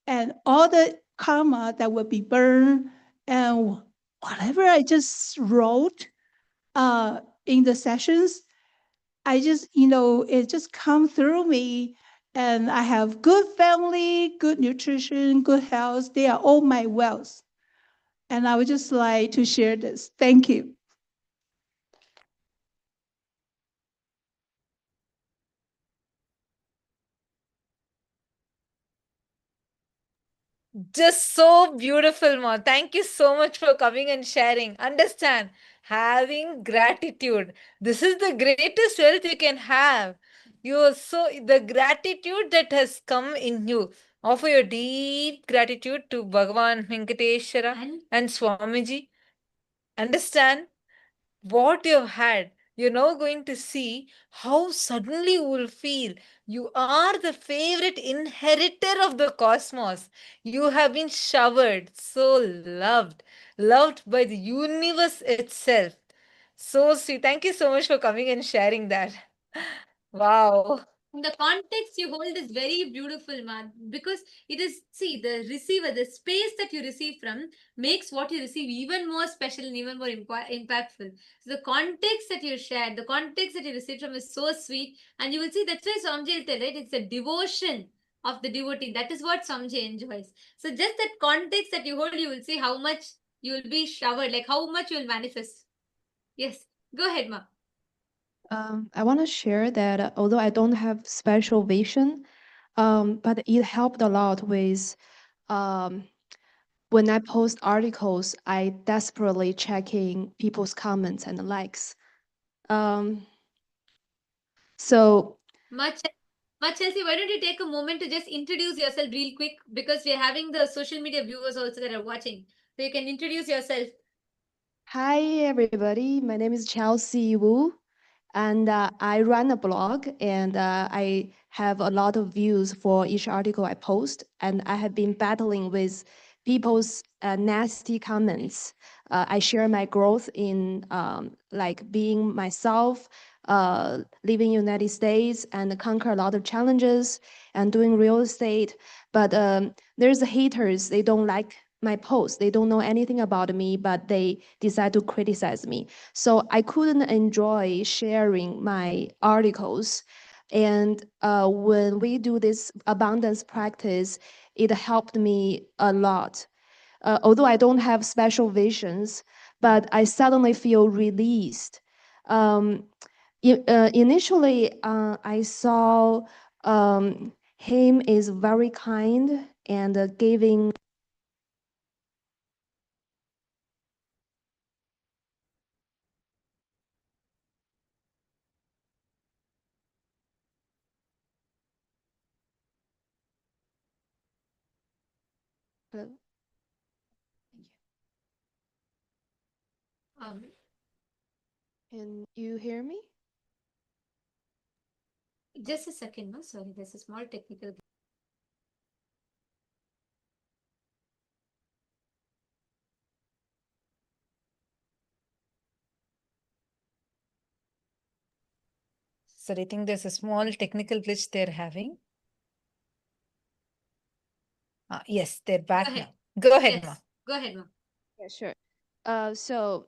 And all the karma that will be burned and whatever I just wrote in the sessions, I just, it just come through me. And I have good family, good nutrition, good health. They are all my wealth. And I would just like to share this. Thank you. Just so beautiful, Ma. Thank you so much for coming and sharing. Understand, having gratitude. This is the greatest wealth you can have. The gratitude that has come in you. Offer your deep gratitude to Bhagavan Venkateshwara and Swamiji. Understand what you've had. You're now going to see how suddenly you will feel you are the favorite inheritor of the cosmos. You have been showered, so loved by the universe itself. So sweet. Thank you so much for coming and sharing that. Wow. The context you hold is very beautiful, man, because it is, see, the receiver, the space that you receive from makes what you receive even more special and even more impactful. So the context that you shared, the context that you received from is so sweet, and you will see that's why Swamiji will tell, right? It's a devotion of the devotee. That is what Swamiji enjoys. So just that context that you hold, you will see how much you will be showered, like how much you will manifest. Yes, go ahead, Ma. I want to share that although I don't have special vision, but it helped a lot with when I post articles, I desperately checking people's comments and likes. So Chelsea, why don't you take a moment to just introduce yourself real quick, because we're having the social media viewers also that are watching. So you can introduce yourself. hi everybody, my name is Chelsea Wu. And I run a blog and I have a lot of views for each article I post. And I have been battling with people's nasty comments. I share my growth in like being myself, living in United States and conquer a lot of challenges and doing real estate. But there's haters, they don't like my post. They don't know anything about me, but they decide to criticize me. So I couldn't enjoy sharing my articles. And when we do this abundance practice, it helped me a lot. Although I don't have special visions, but I suddenly feel released. Um, Initially, I saw him is very kind and giving. Hello? Um, Can you hear me? just a second, no, sorry, there's a small technical. So I think there's a small technical glitch they're having. Yes, they're back Go ahead. now. Go ahead, Yes, Ma. go ahead, Ma. Yeah, sure. So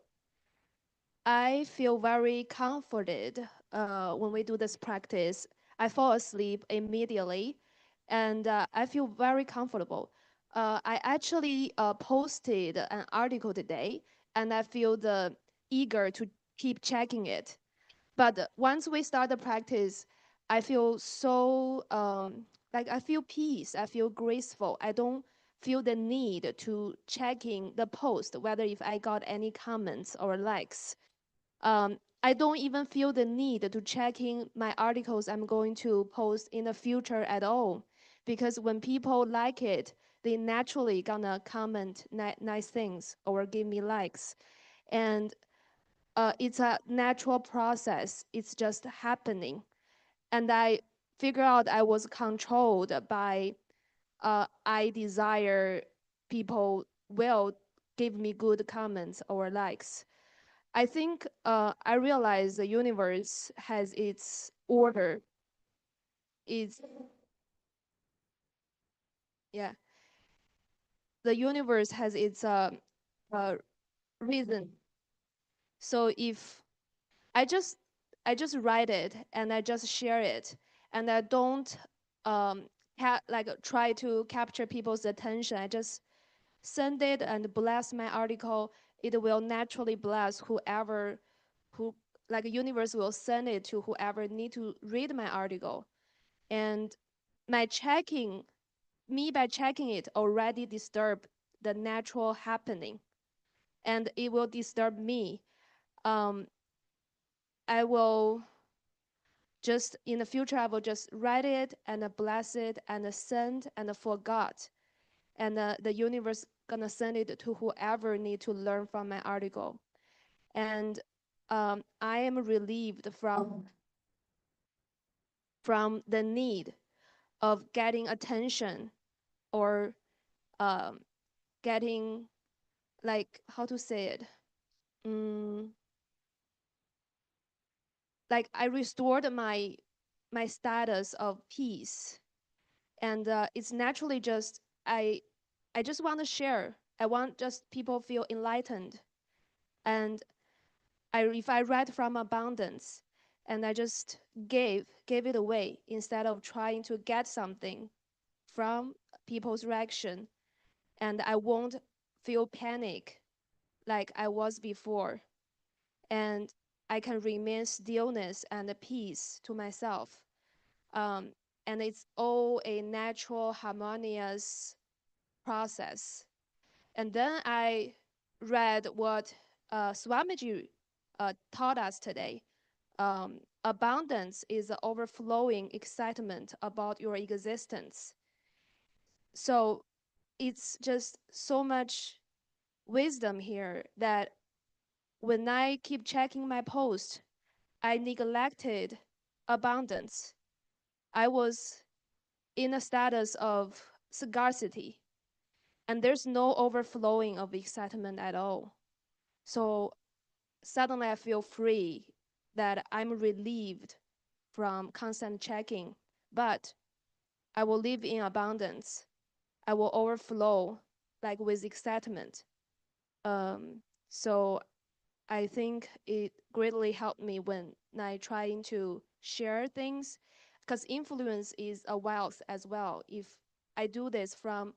I feel very comforted when we do this practice. I fall asleep immediately, and I feel very comfortable. I actually posted an article today, and I feel the eager to keep checking it. But once we start the practice, I feel so like I feel peace. I feel graceful. I don't feel the need to checking the post whether if I got any comments or likes. I don't even feel the need to checking my articles I'm going to post in the future at all, because when people like it, they naturally gonna comment nice things or give me likes, and it's a natural process. It's just happening, and I figure out I was controlled by I desire people will give me good comments or likes. I think I realize the universe has its order. is, yeah, the universe has its uh, reason. So if I just I just write it and I just share it, and I don't like try to capture people's attention. I just send it and bless my article. It will naturally bless whoever who like universe will send it to whoever need to read my article. And my checking me by checking it already disturb the natural happening, and it will disturb me. um I will just in the future I will just write it and bless it and send and forgot, and the universe gonna send it to whoever need to learn from my article. And I am relieved from the need of getting attention, or um, getting, like, how to say it, mm, like I restored my status of peace. And it's naturally just I just want to share. I want just people feel enlightened. And if I read from abundance, and I just gave it away instead of trying to get something from people's reaction, and I won't feel panic like I was before, and I can remain stillness and peace to myself. um, and it's all a natural harmonious process. And then I read what Swamiji taught us today. Abundance is the overflowing excitement about your existence. So it's just so much wisdom here that when I keep checking my post, I neglected abundance. I was in a status of scarcity, and there's no overflowing of excitement at all. So suddenly I feel free, that I'm relieved from constant checking, but I will live in abundance. I will overflow like with excitement. So I think it greatly helped me when I trying to share things, because influence is a wealth as well. If I do this from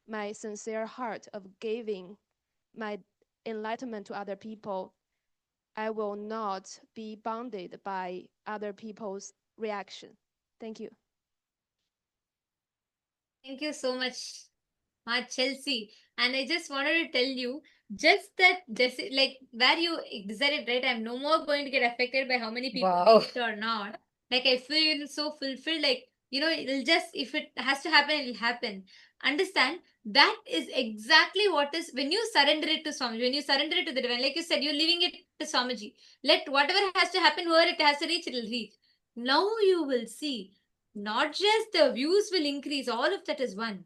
my sincere heart of giving my enlightenment to other people, I will not be bounded by other people's reaction. Thank you. Thank you so much, Chelsea. And I just wanted to tell you, just that, just like where you decided, right? I'm no more going to get affected by how many people Wow. hate or not. Like I feel so fulfilled. Like, it'll just, if it has to happen, it'll happen. Understand, that is exactly what is when you surrender it to Swamiji, when you surrender it to the divine. Like you said, you're leaving it to Swamiji. Let whatever has to happen, where it has to reach, it'll reach. Now you will see, not just the views will increase, all of that is one,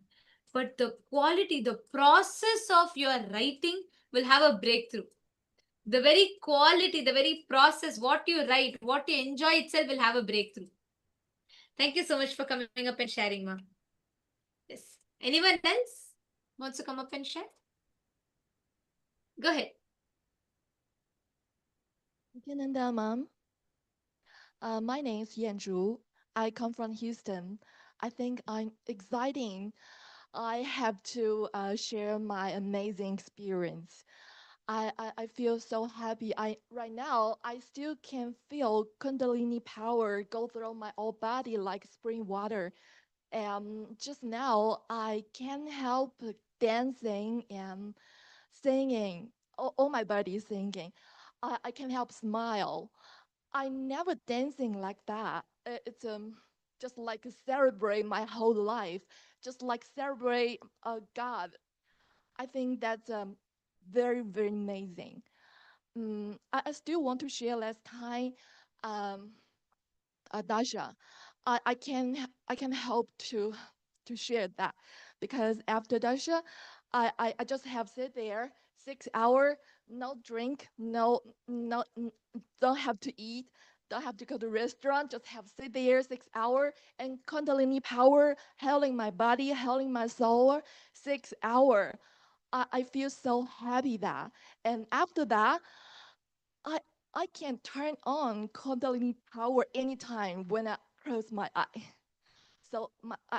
but the quality, the process of your writing will have a breakthrough. The very quality, the very process, what you write, what you enjoy itself will have a breakthrough. Thank you so much for coming up and sharing, ma. Yes. Anyone else wants to come up and share? Go ahead. Nithyananda, ma'am. My name is Yanzhu. I come from Houston. I think I'm exciting. I have to share my amazing experience. I feel so happy. Right now I still can feel Kundalini power go through my whole body like spring water. Just now I can't help dancing and singing. All my body is singing. I can't help smile. I never dancing like that. It's just like celebrate my whole life, just like celebrate God. I think that's very very amazing. I still want to share last time, um, Dasha. I can help to share that because after Dasha, I just have sit there 6 hour, no drink, no don't have to eat, Don't have to go to restaurant, just have sit there 6 hours and Kundalini power healing my body, healing my soul. 6 hours. I feel so happy that. And after that, I I can turn on Kundalini power anytime when I close my eye. So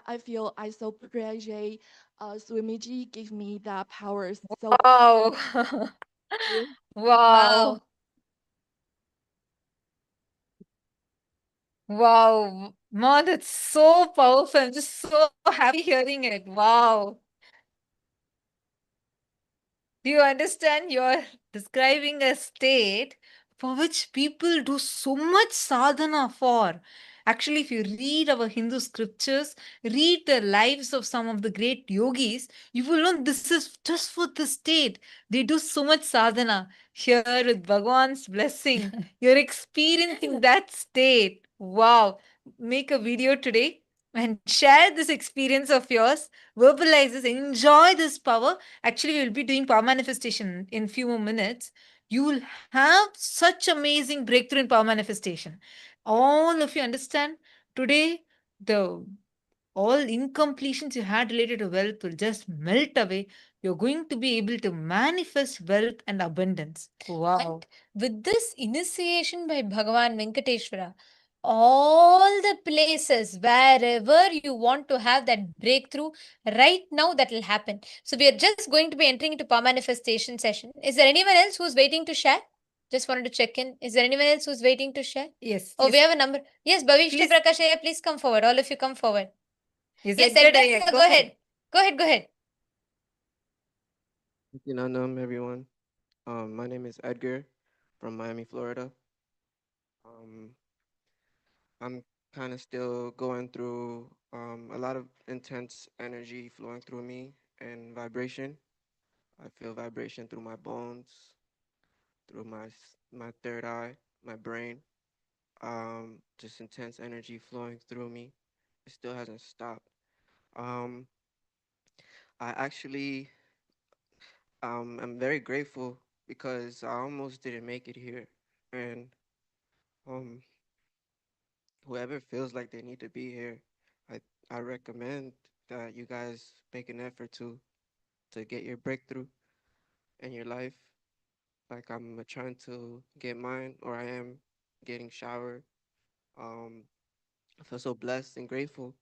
I feel I so appreciate Swamiji give me that power. So Wow. Wow. Wow. Wow. Ma, that's so powerful. I'm just so happy hearing it. Wow. Do you understand? You're describing a state for which people do so much sadhana for. Actually, if you read our Hindu scriptures, read the lives of some of the great yogis, you will know this is just for the state. They do so much sadhana. Here, with Bhagavan's blessing, you're experiencing that state. Wow. Make a video today and share this experience of yours. Verbalize this, enjoy this power. Actually, we will be doing power manifestation in few more minutes. You will have such amazing breakthrough in power manifestation. All of you understand today the all incompletions you had related to wealth will just melt away. You're going to be able to manifest wealth and abundance. Wow. And with this initiation by Bhagavan Venkateshwara, all the places wherever you want to have that breakthrough, right now that will happen. So we are just going to be entering into power manifestation session. Is there anyone else who's waiting to share? Just wanted to check in. Is there anyone else who's waiting to share? Yes. Oh, we have a number. Yes, Bhavishta Please. Prakashaya, please come forward. All of you come forward. Yes, Yes, Edgar, Edgar, go ahead. Go ahead, go ahead. Nithyananda, everyone. My name is Edgar from Miami, Florida. I'm kind of still going through a lot of intense energy flowing through me and vibration. I feel vibration through my bones, through my third eye, my brain. Just intense energy flowing through me. It still hasn't stopped. Um, I actually I'm very grateful because I almost didn't make it here, and um, whoever feels like they need to be here, I I recommend that you guys make an effort to get your breakthrough in your life. Like I'm trying to get mine, or I am getting showered. Um, I feel so blessed and grateful.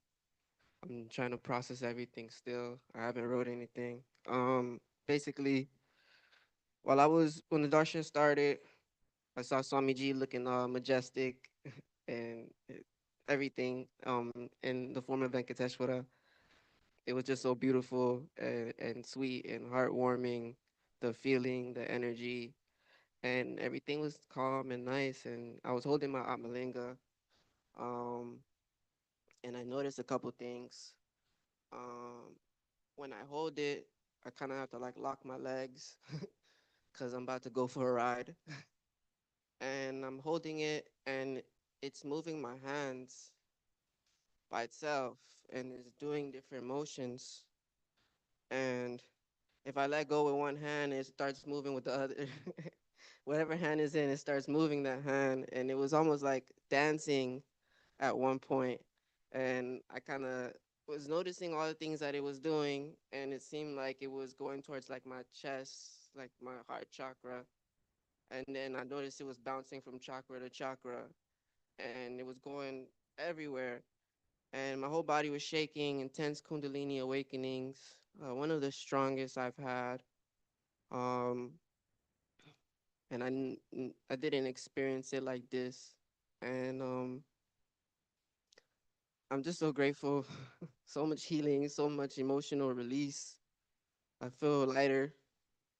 I'm trying to process everything still. I haven't wrote anything. Basically, when the darshan started, I saw Swamiji looking majestic and everything in the form of Venkateshwara. It was just so beautiful and sweet and heartwarming. The feeling, the energy, and everything was calm and nice. And I was holding my Atmalinga, um, and I noticed a couple things. Um, when I hold it, I kind of have to like lock my legs because I'm about to go for a ride. And I'm holding it, and it's moving my hands by itself, and it's doing different motions. And if I let go with one hand, it starts moving with the other. Whatever hand is in, it starts moving that hand, and it was almost like dancing at one point. And I kind of was noticing all the things that it was doing, and it seemed like it was going towards like my chest, like my heart chakra. And then I noticed it was bouncing from chakra to chakra, and it was going everywhere. And my whole body was shaking, intense Kundalini awakenings, one of the strongest I've had. Um, and I didn't experience it like this. And I'm just so grateful. So much healing, so much emotional release. I feel lighter,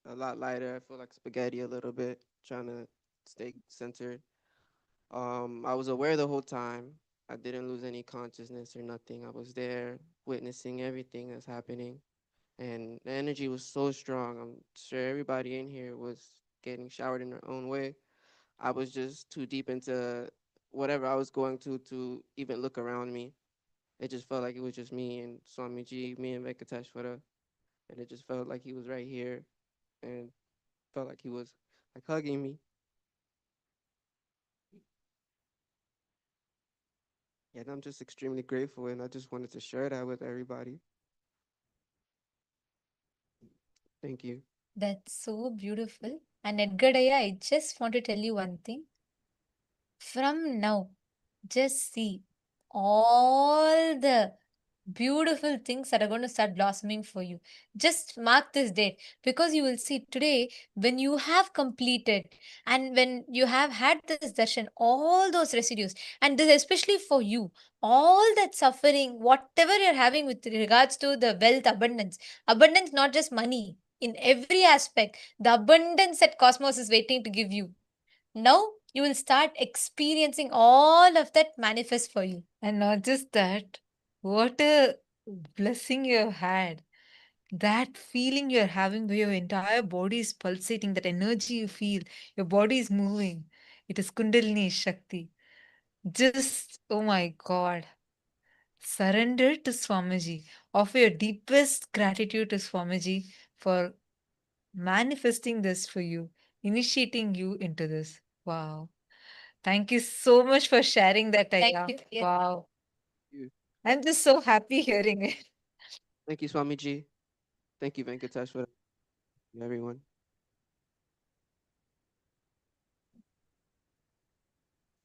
a lot lighter. I feel like spaghetti a little bit, trying to stay centered. I was aware the whole time. I didn't lose any consciousness or nothing. I was there witnessing everything that's happening. And the energy was so strong. I'm sure everybody in here was getting showered in their own way. I was just too deep into whatever I was going to even look around me. It just felt like it was just me and Swamiji, me and Venkateshwara. And it just felt like he was right here and felt like he was like hugging me. Yeah, and I'm just extremely grateful, and I just wanted to share that with everybody. Thank you. That's so beautiful. And Edgar, I just want to tell you one thing. From now, just see all the beautiful things that are going to start blossoming for you. Just mark this date because you will see today when you have completed and when you have had this darshan, all those residues, and this especially for you, all that suffering, whatever you're having with regards to the wealth abundance, not just money, in every aspect, the abundance that cosmos is waiting to give you. Now you will start experiencing all of that manifest for you. And not just that, what a blessing you have had. That feeling you're having where your entire body is pulsating, that energy you feel, your body is moving. It is Kundalini Shakti. Just, oh my God. Surrender to Swamiji. Offer your deepest gratitude to Swamiji for manifesting this for you, initiating you into this. Wow. Thank you so much for sharing that, Thank Aya. you. Yeah. Wow. You. I'm just so happy hearing it. Thank you, Swamiji. Thank you, Venkateshwara, everyone.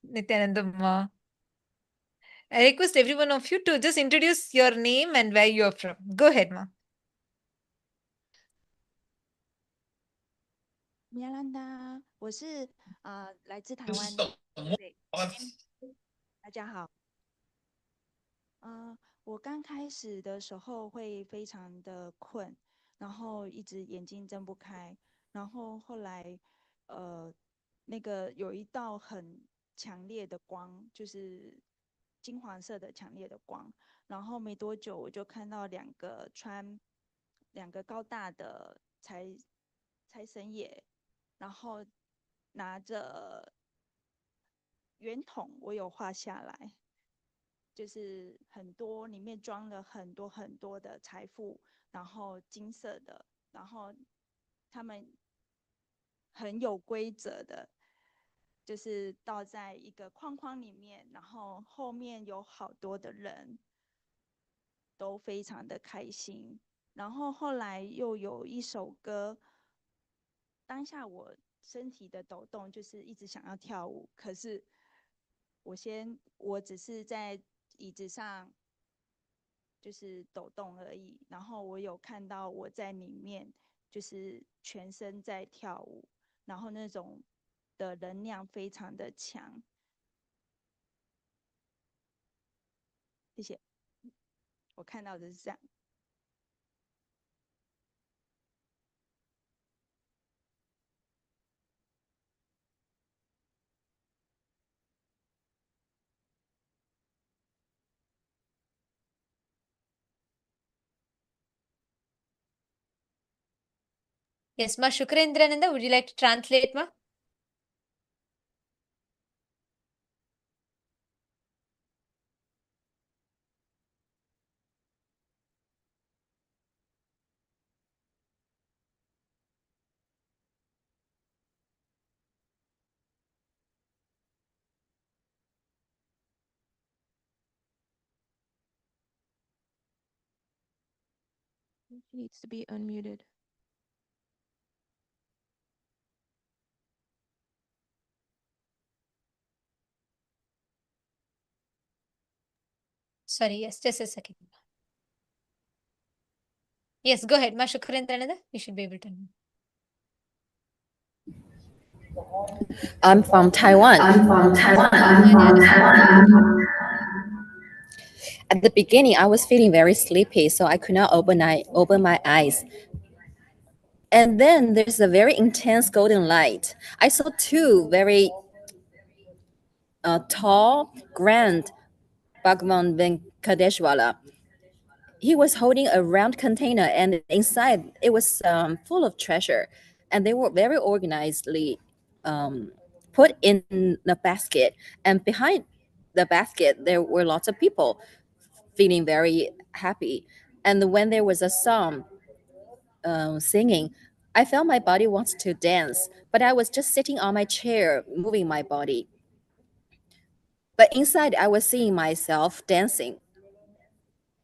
Nithyananda Ma. I request every one of you to just introduce your name and where you're from. Go ahead, Ma. 米亚兰达，我是来自台湾的台北。大家好。我刚开始的时候会非常的困，然后一直眼睛睁不开，然后后来那个有一道很强烈的光，就是金黄色的强烈的光，然后没多久我就看到两个高大的财神爷，然后拿着圆筒，我有画下来，就是很多里面装了很多很多的财富，然后金色的，然后他们很有规则的，就是倒在一个框框里面，然后后面有好多的人都非常的开心。然后后来又有一首歌，当下我身体的抖动就是一直想要跳舞，可是我只是在椅子上就是抖动而已，然后我有看到我在里面就是全身在跳舞，然后那种的能量非常的强。谢谢，我看到的是这样。Yes, Ma. Shukrendraనంద, would you like to translate, Ma? She needs to be unmuted. Sorry, yes, just a second. Yes, go ahead, Ma. Shukrendraనంద. You should be able to. I'm from Taiwan. At the beginning, I was feeling very sleepy, so I could not open my eyes. And then there's a very intense golden light. I saw two very tall, grand Bhagavan Venkateshwara. He was holding a round container, and inside it was full of treasure, and they were very organizedly put in the basket. And behind the basket, there were lots of people feeling very happy. And when there was a song singing, I felt my body wants to dance, but I was just sitting on my chair, moving my body. But inside, I was seeing myself dancing.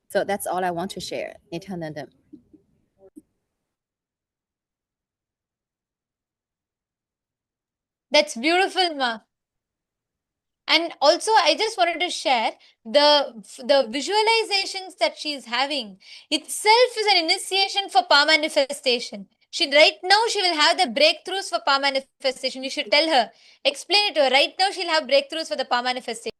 So that's all I want to share. Nithyananda. That's beautiful, Ma. And also, I just wanted to share the visualizations that she's having itself is an initiation for power manifestation. Right now she will have the breakthroughs for power manifestation. You should tell her, explain it to her. Right now she'll have breakthroughs for the power manifestation.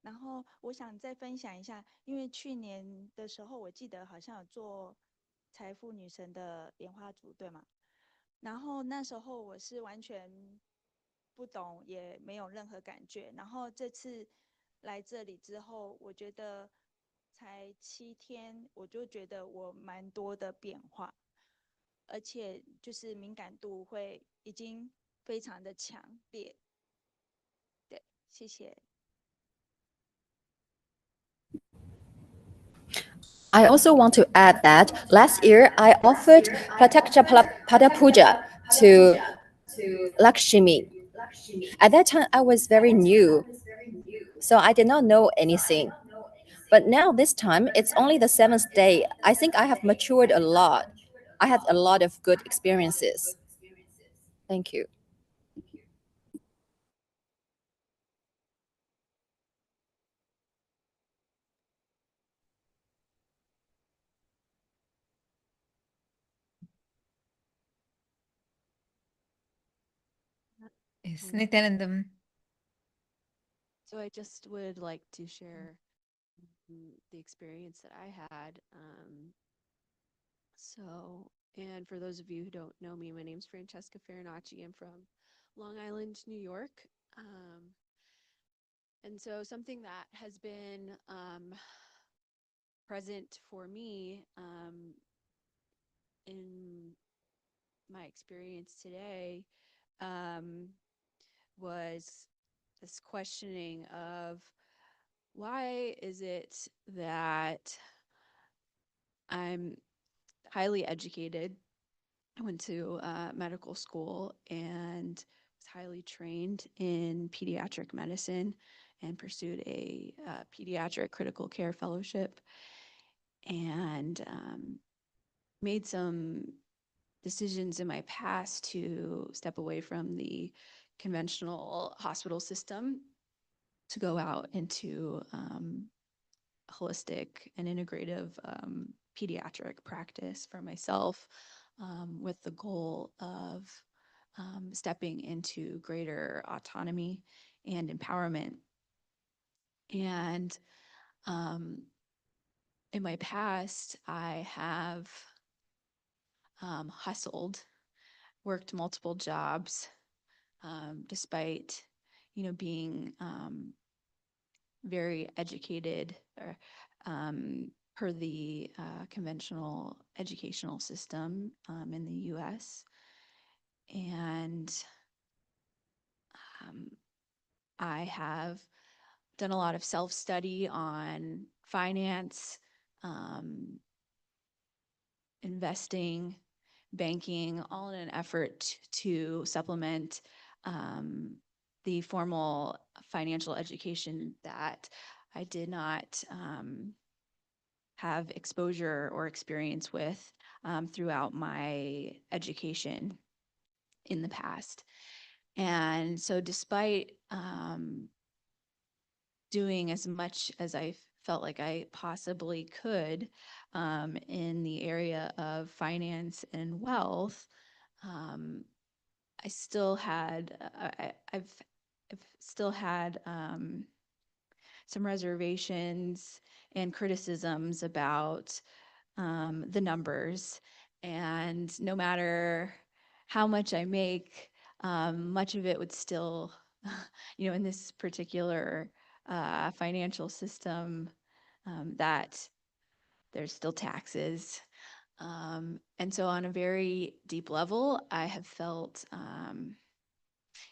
然后我想再分享一下，因为去年的时候，我记得好像有做财富女神的莲花组，对吗？然后那时候我是完全不懂，也没有任何感觉。然后这次来这里之后，我觉得才7天，我就觉得我蛮多的变化，而且就是敏感度会已经非常的强烈。对，谢谢。I also want to add that last year I offered Pratyakja Pada Puja to Lakshmi. At that time, I was very new, so I did not know anything. But now, this time, it's only the 7th day. I think I have matured a lot. I had a lot of good experiences. Thank you. Yes, Nithyanandam. So I just would like to share the experience that I had. And for those of you who don't know me, my name's Francesca Farinacci. I'm from Long Island, New York. And so something that has been present for me in my experience today was this questioning of why is it that I'm highly educated. I went to medical school and was highly trained in pediatric medicine and pursued a pediatric critical care fellowship and made some decisions in my past to step away from the conventional hospital system to go out into holistic and integrative pediatric practice for myself with the goal of stepping into greater autonomy and empowerment. And in my past, I have hustled, worked multiple jobs, despite, being very educated per the conventional educational system in the U.S. And I have done a lot of self-study on finance, investing, banking, all in an effort to supplement the formal financial education that I did not have exposure or experience with throughout my education in the past. And so despite doing as much as I felt like I possibly could in the area of finance and wealth, I still had, I've still had some reservations and criticisms about the numbers. And no matter how much I make, much of it would still, in this particular financial system, that there's still taxes. And so on a very deep level, I have felt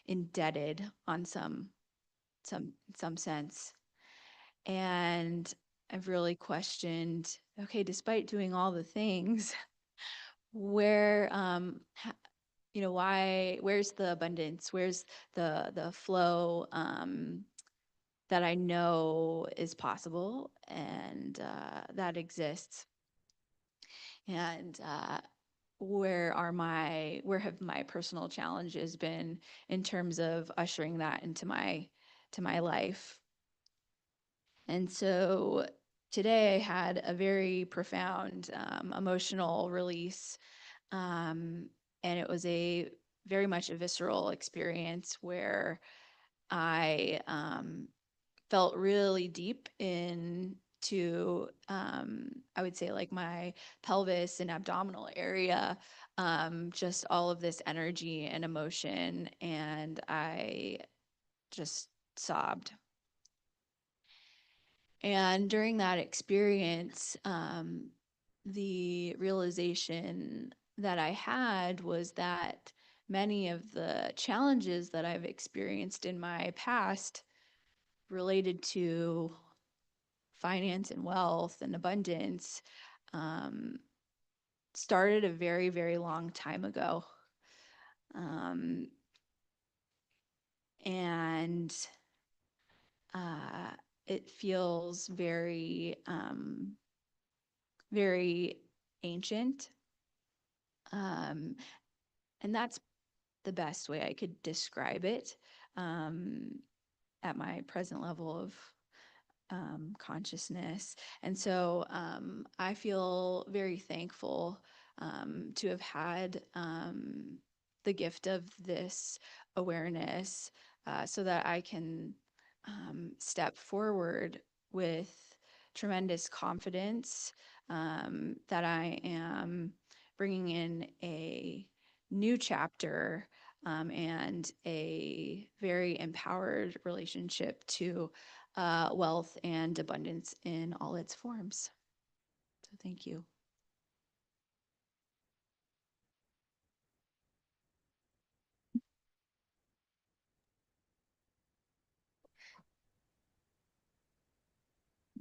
indebted on some sense. And I've really questioned, okay, despite doing all the things, where where's the abundance? Where's the flow that I know is possible and that exists? And where have my personal challenges been in terms of ushering that into my life? And so today I had a very profound emotional release, and it was a very much a visceral experience where I felt really deep into I would say like my pelvis and abdominal area, just all of this energy and emotion, and I just sobbed. And during that experience, the realization that I had was that many of the challenges that I've experienced in my past related to finance and wealth and abundance started a very, very long time ago. And it feels very, very ancient. And that's the best way I could describe it at my present level of consciousness. And so I feel very thankful to have had the gift of this awareness so that I can step forward with tremendous confidence that I am bringing in a new chapter and a very empowered relationship to wealth and abundance in all its forms. So thank you.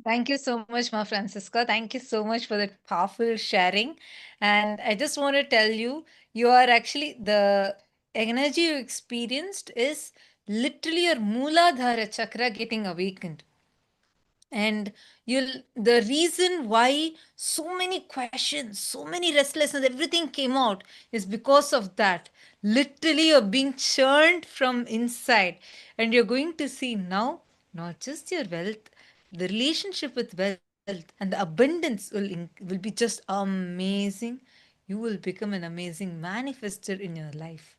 Thank you so much, Ma Francisca. Thank you so much for that powerful sharing. And I just want to tell you, you are actually the energy you experienced is literally your Mooladhara chakra getting awakened. And the reason why so many questions, so many restlessness, everything came out is because of that. Literally, you're being churned from inside, and you're going to see now not just your wealth, the relationship with wealth and the abundance will be just amazing. You will become an amazing manifester in your life.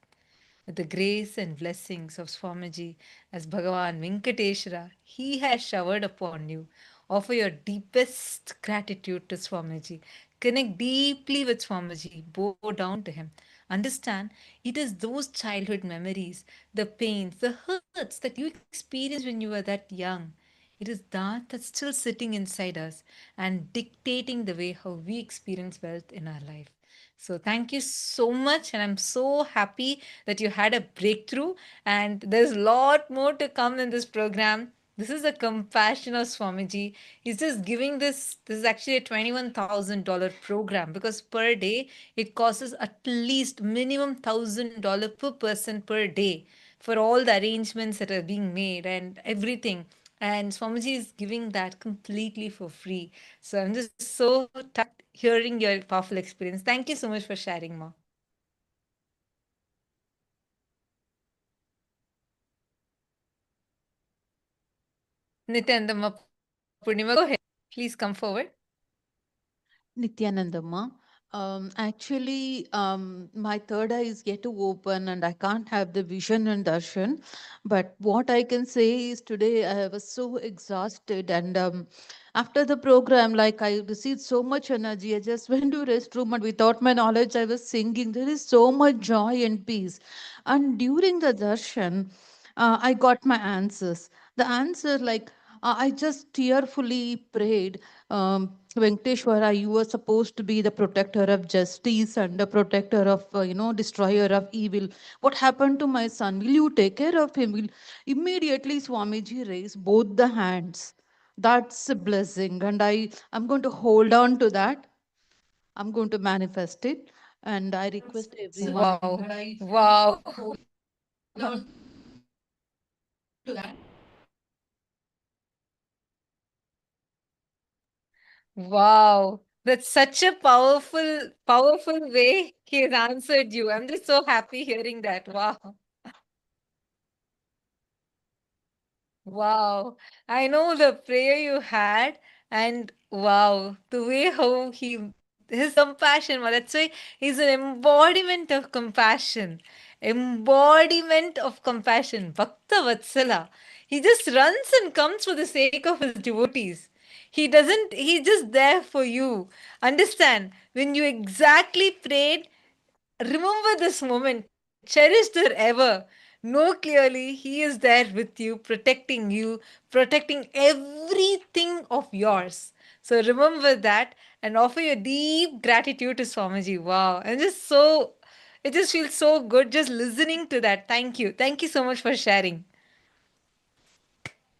With the grace and blessings of Swamiji as Bhagavan Venkateshwara, he has showered upon you. Offer your deepest gratitude to Swamiji. Connect deeply with Swamiji. Bow down to him. Understand, it is those childhood memories, the pains, the hurts that you experienced when you were that young. It is that's still sitting inside us and dictating the way how we experience wealth in our life. So thank you so much, and I'm so happy that you had a breakthrough. And there's a lot more to come in this program. This is a compassion of Swamiji. He's just giving this. This is actually a $21,000 program because per day it costs at least minimum $1,000 per person per day for all the arrangements that are being made and everything. And Swamiji is giving that completely for free. So I'm just so touched hearing your powerful experience. Thank you so much for sharing, Ma. Nityananda Ma Purnima, go ahead. Please come forward. Nithyanandamma. Actually, my third eye is yet to open and I can't have the vision and darshan. But what I can say is today I was so exhausted and after the program, like I received so much energy. I just went to restroom and without my knowledge, I was singing. There is so much joy and peace. And during the darshan, I got my answers. The answer like, I just tearfully prayed, Venkateshwara, you were supposed to be the protector of justice and the protector of, destroyer of evil. What happened to my son? Will you take care of him? Immediately, Swamiji raised both the hands. That's a blessing, and I'm going to hold on to that. I'm going to manifest it, and I request everyone. Wow. Wow. Wow. That's such a powerful, powerful way he has answered you. I'm just so happy hearing that. Wow. Wow. I know the prayer you had, and wow, the way how his compassion, well, that's why he's an embodiment of compassion. Embodiment of compassion. Bhakta Vatsala. He just runs and comes for the sake of his devotees. He doesn't, he's just there for you. Understand? When you exactly prayed, remember this moment, cherish it ever. Know clearly He is there with you, protecting everything of yours. So remember that and offer your deep gratitude to Swamiji. Wow. And just so, it just feels so good just listening to that. Thank you. Thank you so much for sharing.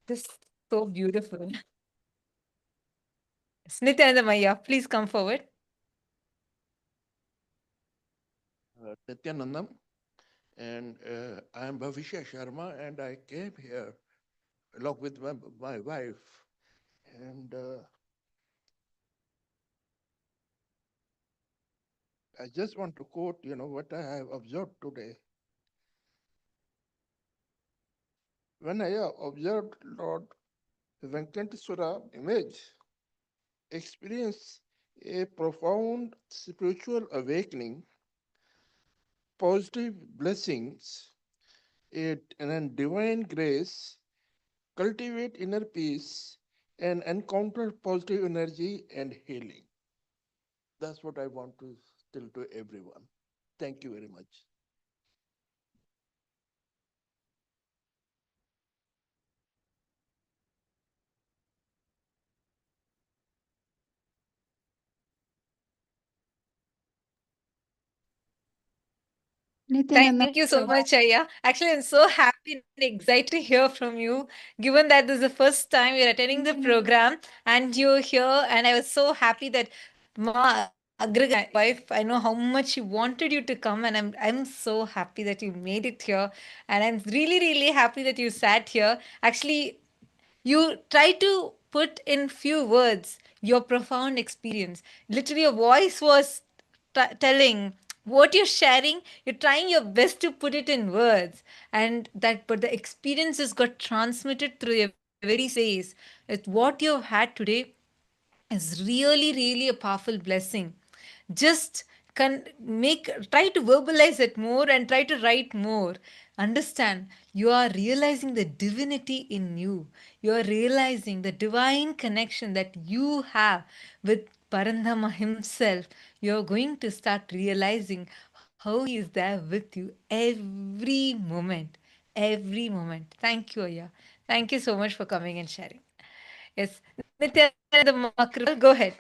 Just so beautiful. Nithyananda Maya, please come forward. Nithyanandam, and I am Bhavisha Sharma, and I came here along with my wife, and I just want to quote, what I have observed today. When I observed Lord Venkateshwara image, experienced a profound spiritual awakening, positive blessings, and divine grace, cultivate inner peace, and encounter positive energy and healing. That's what I want to tell to everyone. Thank you very much. Nityananda, Thank you so much, Aya. Actually, I'm so happy and excited to hear from you, given that this is the first time you're attending the program and you're here. And I was so happy that Ma Agraga, my wife, I know how much she wanted you to come, and I'm so happy that you made it here. And I'm really, really happy that you sat here. Actually, you try to put in few words your profound experience. Literally, your voice was telling what you're sharing. You're trying your best to put it in words, and that, but the experiences got transmitted through your very face. It's what you've had today is really, really a powerful blessing. Just try to verbalize it more and try to write more. Understand, you are realizing the divinity in you. You are realizing the divine connection that you have with Parandama himself. You are going to start realizing how he is there with you every moment. Every moment. Thank you, Aya. Thank you so much for coming and sharing. Yes, Nityananda Makral, go ahead.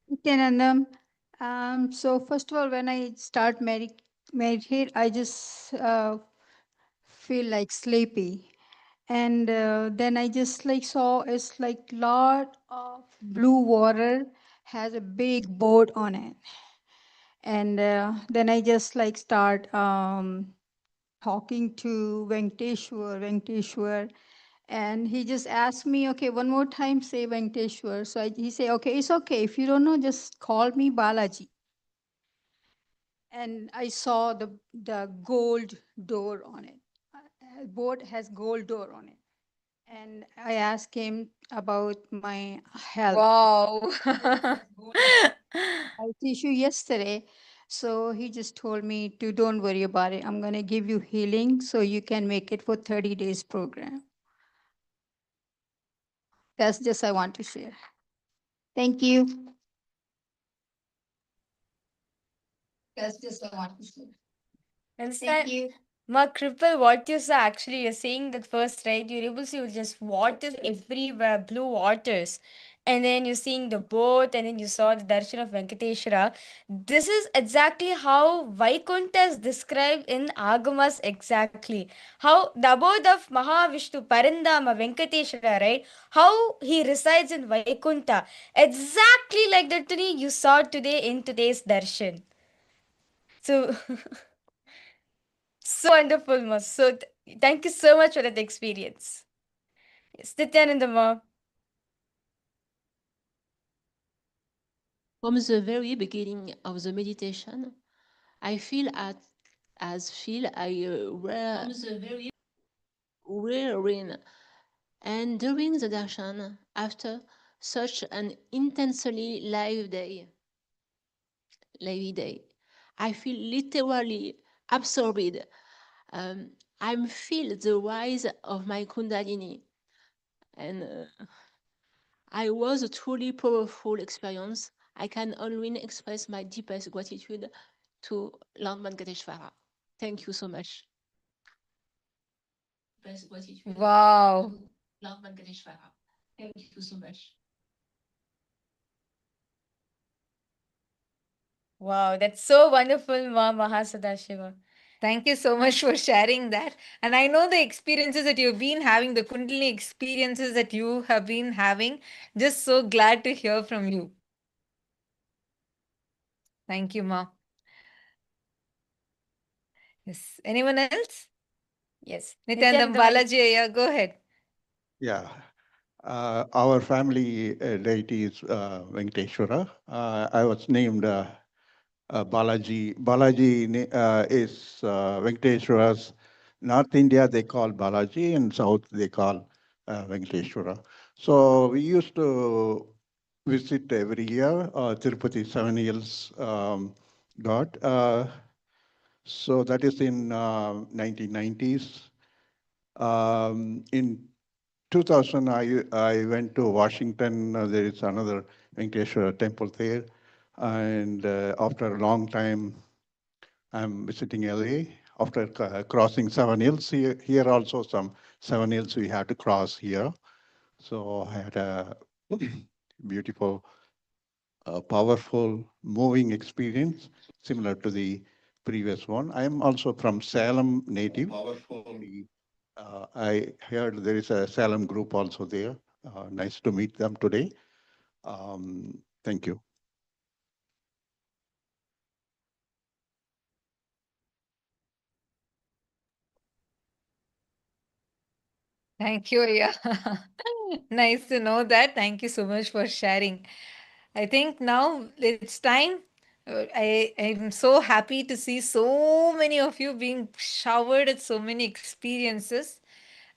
Nityananda, so first of all, when I start meditate, I just feel like sleepy. And then I just like saw it's like lot of blue water has a big boat on it. And then I just like start talking to Venkateshwar, and he just asked me, okay, one more time say Venkateshwar. So he said, okay, it's okay. If you don't know, just call me Balaji. And I saw the gold door on it. Boat has gold door on it. And I asked him about my health. Wow. Health issue yesterday. So he just told me to don't worry about it. I'm going to give you healing so you can make it for 30 days program. That's just I want to share. Thank you. That's just I want to share. And Thank you. Ma Kripal, what you saw actually, you're saying that first, right? You're able to see just waters everywhere, blue waters. And then you're seeing the boat, and then you saw the darshan of Venkateshwara. This is exactly how Vaikuntha is described in Agamas exactly. How the abode of Mahavishnu, Parandama, Venkateshwara, right? How he resides in Vaikuntha. Exactly like that you saw today in today's darshan. So so wonderful, Ma. So thank you so much for that experience. Yes, Nithyananda, Ma. From the very beginning of the meditation, I feel wearing, and during the darshan, after such an intensely lively day, I feel literally absorbed. I feel the rise of my kundalini, and I was a truly powerful experience. I can only express my deepest gratitude to Lord Venkateshwara. Thank you so much. Wow. Lord Venkateshwara. Thank you so much. Wow, that's so wonderful, Ma Mahasadashiva. Thank you so much for sharing that. And I know the experiences that you've been having, the Kundalini experiences that you have been having. Just so glad to hear from you. Thank you, Ma. Yes. Anyone else? Yes. Nithyananda Balaji, yeah, go ahead. Yeah. Our family deity is Venkateshwara. I was named Balaji. Balaji is Venkateshwara's. North India they call Balaji, and South they call Venkateshwara. So we used to visit every year Tirupati 7 Hills God. So that is in 1990s. In 2000, I went to Washington. There is another Venkateshwara temple there. And after a long time, I'm visiting LA. After crossing 7 Hills, here also some 7 Hills we had to cross here. So I had a beautiful, powerful, moving experience, similar to the previous one. I'm also from Salem native. I heard there is a Salem group also there. Nice to meet them today. Thank you. Thank you. Yeah. Nice to know that. Thank you so much for sharing. I think now it's time. I'm so happy to see so many of you being showered with so many experiences.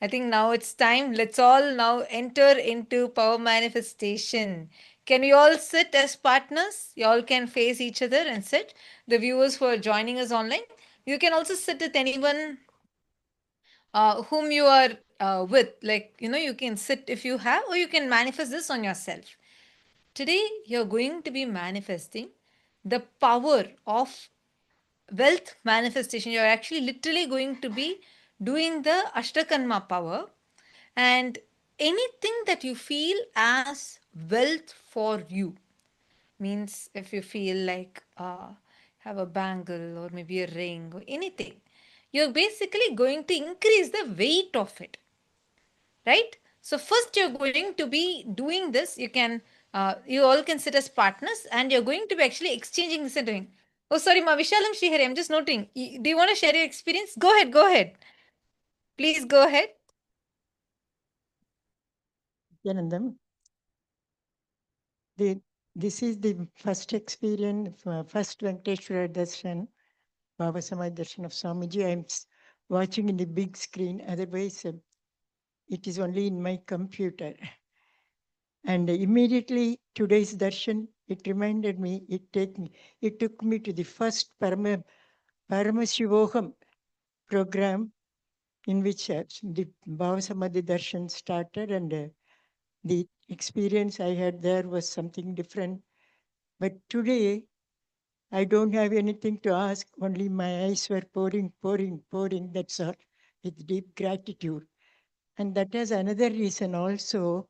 I think now it's time. Let's all now enter into power manifestation. Can we all sit as partners? You all can face each other and sit. The viewers who are joining us online, you can also sit with anyone whom you are with. Like, you can sit if you have, or you can manifest this on yourself. Today, you're going to be manifesting the power of wealth manifestation. You're actually literally going to be doing the Ashtakanma power, and anything that you feel as wealth for you. Means if you feel like have a bangle or maybe a ring or anything, you're basically going to increase the weight of it, right? So first you're going to be doing this. You all can sit as partners, and you're going to be actually exchanging this and doing. Oh, sorry, Ma Vishalam Srihari, I'm just noting. Do you want to share your experience? Go ahead, go ahead. Please go ahead. Nityanandam. This is the first experience, first Venkateshwara Darshan, Bhava Samadhi Darshan of Swamiji. I'm watching in the big screen, otherwise it is only in my computer. And immediately today's darshan, it reminded me, it took me to the first Paramashivam program in which the Bhava Samadhi Darshan started, and the experience I had there was something different. But today, I don't have anything to ask, only my eyes were pouring, pouring, pouring, that's all, with deep gratitude. And that is another reason also,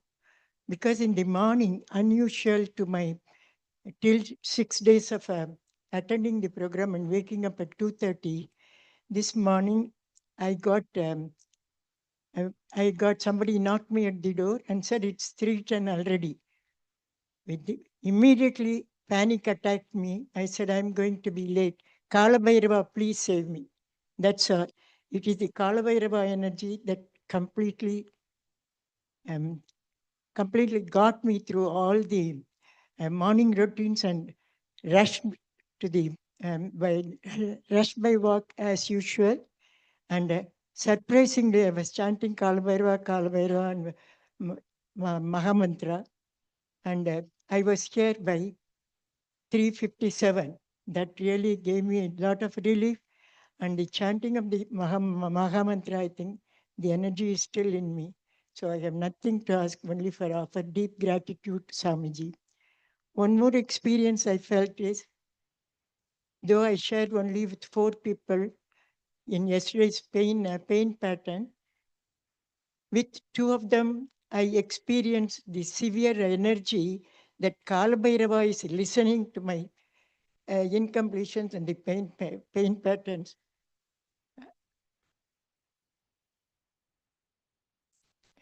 because in the morning, unusual to my, till 6 days of attending the program and waking up at 2:30, this morning I got somebody knocked me at the door and said it's 3:10 already. Immediately panic attacked me. I said, I'm going to be late. Kala Bhairava, please save me. That's all. It is the Kala Bhairava energy that completely got me through all the morning routines and rushed to the rushed by walk as usual. And surprisingly, I was chanting Kala Bhairava, and Mahamantra. And I was here by 3:57. That really gave me a lot of relief. And the chanting of the Mahamantra, I think the energy is still in me. So I have nothing to ask, only for offer deep gratitude to Swamiji. One more experience I felt is, though I shared only with 4 people in yesterday's pain pattern, with 2 of them, I experienced the severe energy that Kala Bhairava is listening to my incompletions and the pain patterns.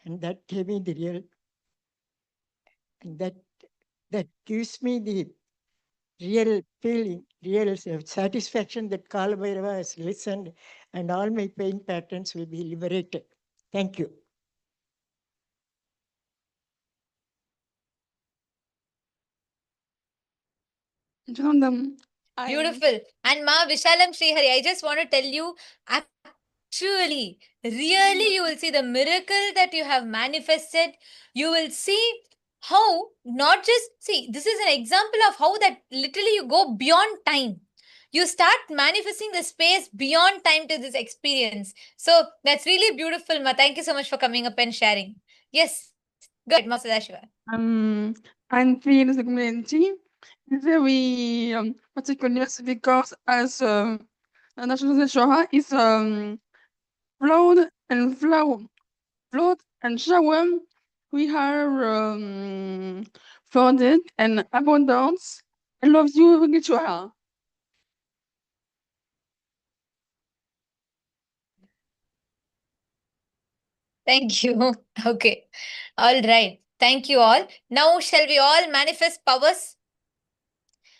And that gave me the real, and that gives me the real feeling, real satisfaction that Kala Bhairava has listened and all my pain patterns will be liberated. Thank you. Beautiful. And Ma Vishalam Srihari, I just want to tell you, actually, really, you will see the miracle that you have manifested. You will see how, not just, see, this is an example of how that literally you go beyond time. You start manifesting the space beyond time to this experience. So that's really beautiful, Ma. Thank you so much for coming up and sharing. Yes, go ahead, Ma Sadashiva. I feel the community very particular because as National Shora is flood and flood and shower, we have flooded and abundance. I love you, Venkateshwara. Thank you. Okay. All right. Thank you all. Now, shall we all manifest powers?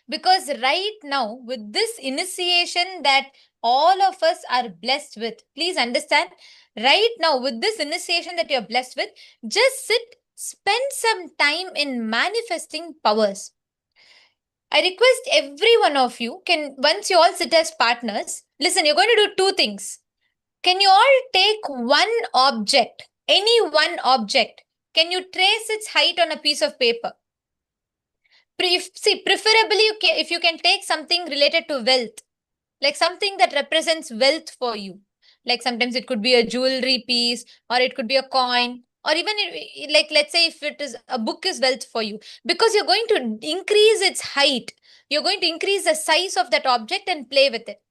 Because right now, with this initiation that all of us are blessed with, please understand, right now, with this initiation that you're blessed with, just sit, spend some time in manifesting powers. I request every one of you can, once you all sit as partners, listen, you're going to do 2 things. Can you all take one object, any one object? Can you trace its height on a piece of paper? Preferably, if you can take something related to wealth, like something that represents wealth for you. Like sometimes it could be a jewelry piece, or it could be a coin, or even like, let's say if it is a book is wealth for you, because you're going to increase its height. You're going to increase the size of that object and play with it.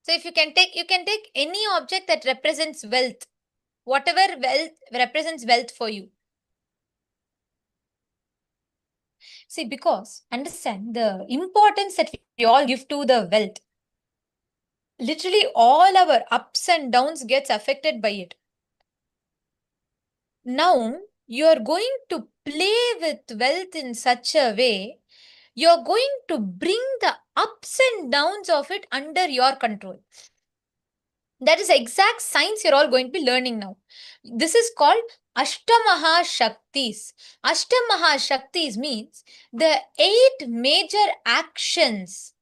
So if you can take any object that represents wealth, whatever wealth represents wealth for you. See, because understand the importance that we all give to the wealth. Literally all our ups and downs gets affected by it. Now you are going to play with wealth in such a way, you're going to bring the ups and downs of it under your control. That is exact science you're all going to be learning now. This is called Ashtamaha Shaktis. Ashtamaha Shaktis means the 8 major actions,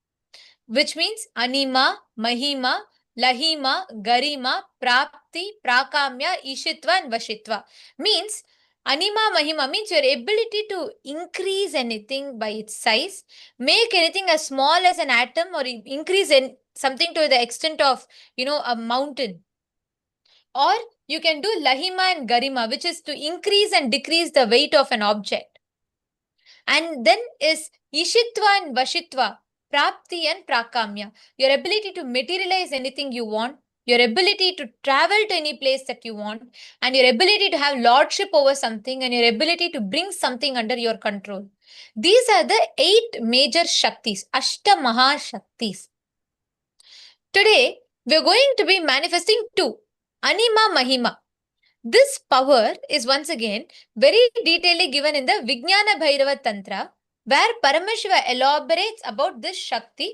which means Anima, Mahima, Lahima, Garima, Prapti, Prakamya, Ishitva, and Vashitva. Means Anima, Mahima means your ability to increase anything by its size, make anything as small as an atom, or increase something to the extent of, a mountain. Or you can do Lahima and Garima, which is to increase and decrease the weight of an object. And then is Ishitva and Vashitva, Prapti and Prakamya. Your ability to materialize anything you want, your ability to travel to any place that you want, and your ability to have lordship over something, and your ability to bring something under your control. These are the 8 major Shaktis, Ashta Mahashaktis. Today, we're going to be manifesting 2, Anima Mahima. This power is once again very detailedly given in the Vijnana Bhairava Tantra, where Paramashiva elaborates about this Shakti.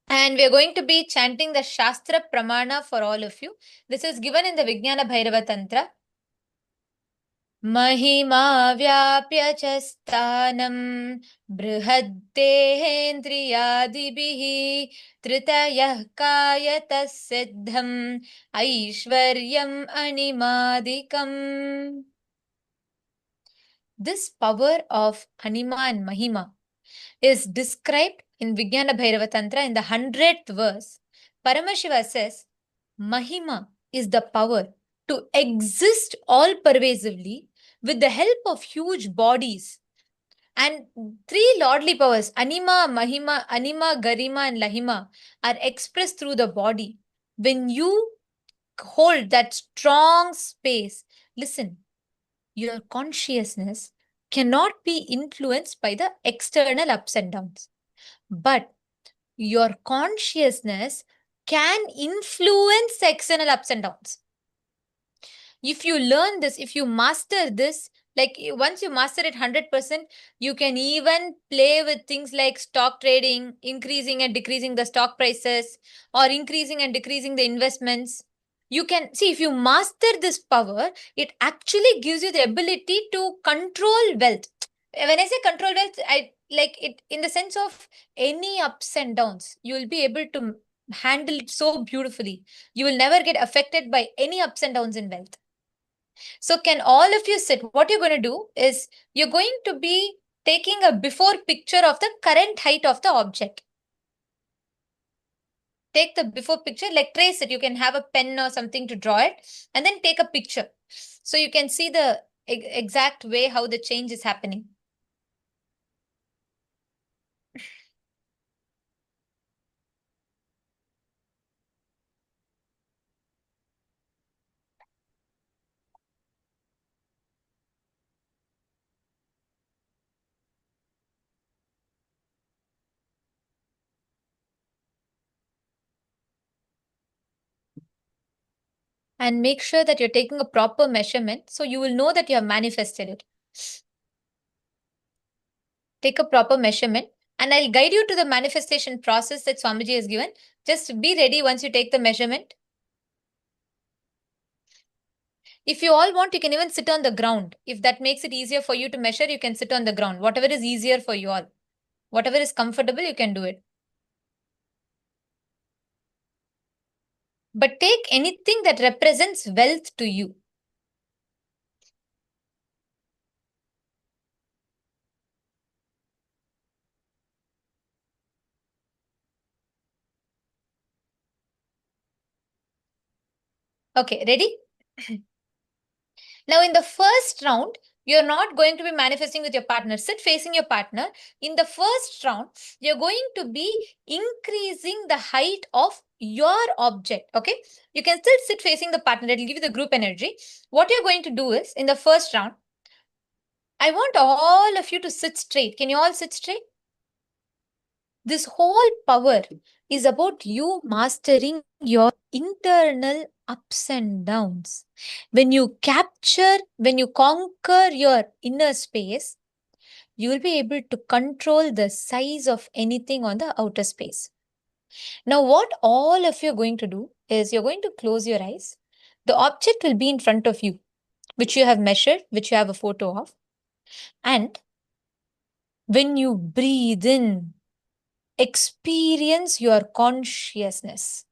And we are going to be chanting the Shastra Pramana for all of you. This is given in the Vijnana Bhairava Tantra. Mahima vyapya ch sthanam brihaddhendriyadibihi tritayah kayata siddham aishwaryam animadikam. This power of Anima and Mahima is described in Vijnana Bhairava Tantra in the 100th verse. Paramashiva says, Mahima is the power to exist all pervasively with the help of huge bodies. And 3 lordly powers, Anima, Mahima, Anima, Garima, and Lahima, are expressed through the body. When you hold that strong space, listen, your consciousness cannot be influenced by the external ups and downs. But your consciousness can influence the external ups and downs. If you learn this, if you master this, like once you master it 100%, you can even play with things like stock trading, increasing and decreasing the stock prices, or increasing and decreasing the investments. You can see, if you master this power, it actually gives you the ability to control wealth. When I say control wealth, I like it in the sense of any ups and downs. You will be able to handle it so beautifully. You will never get affected by any ups and downs in wealth. So can all of you sit? What you're going to do is you're going to be taking a before picture of the current height of the object. Take the before picture, like trace it. You can have a pen or something to draw it, and then take a picture. So you can see the exact way how the change is happening. And make sure that you're taking a proper measurement so you will know that you have manifested it. Take a proper measurement, and I'll guide you to the manifestation process that Swamiji has given. Just be ready once you take the measurement. If you all want, you can even sit on the ground. If that makes it easier for you to measure, you can sit on the ground. Whatever is easier for you all. Whatever is comfortable, you can do it. But take anything that represents wealth to you. Okay, ready? Now, in the first round, you're not going to be manifesting with your partner. Sit facing your partner. In the first round, you're going to be increasing the height of your object. Okay, you can still sit facing the partner. It will give you the group energy. What you're going to do is, in the first round, I want all of you to sit straight. Can you all sit straight? This whole power is about you mastering your internal ups and downs. When you conquer your inner space, you will be able to control the size of anything on the outer space. Now, what all of you are going to do is you're going to close your eyes. The object will be in front of you, which you have measured, which you have a photo of. And when you breathe in, experience your consciousness.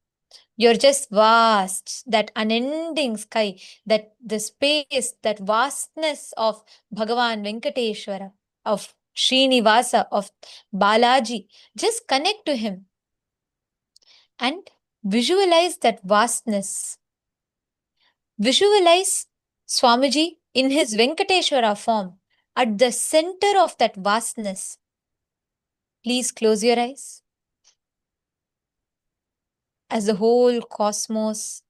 You're just vast, that unending sky, that the space, that vastness of Bhagavan Venkateshwara, of Srinivasa, of Balaji. Just connect to him and visualize that vastness. Visualize Swamiji in his Venkateshwara form, at the center of that vastness. Please close your eyes. As the whole cosmos,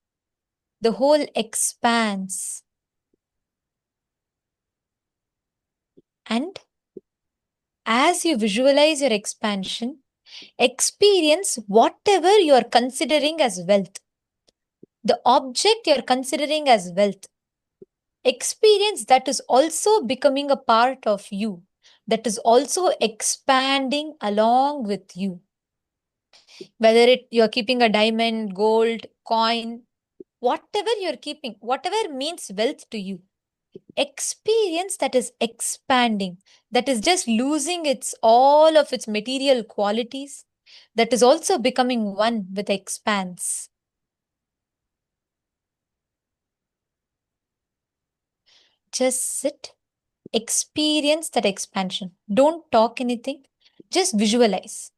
the whole expanse, and as you visualize your expansion, experience whatever you are considering as wealth. The object you are considering as wealth. Experience that is also becoming a part of you, that is also expanding along with you. Whether you're keeping a diamond, gold, coin, whatever you're keeping, whatever means wealth to you, experience that is expanding, that is just losing all of its material qualities, that is also becoming one with the expanse. Just sit, experience that expansion. Don't talk anything, just visualize.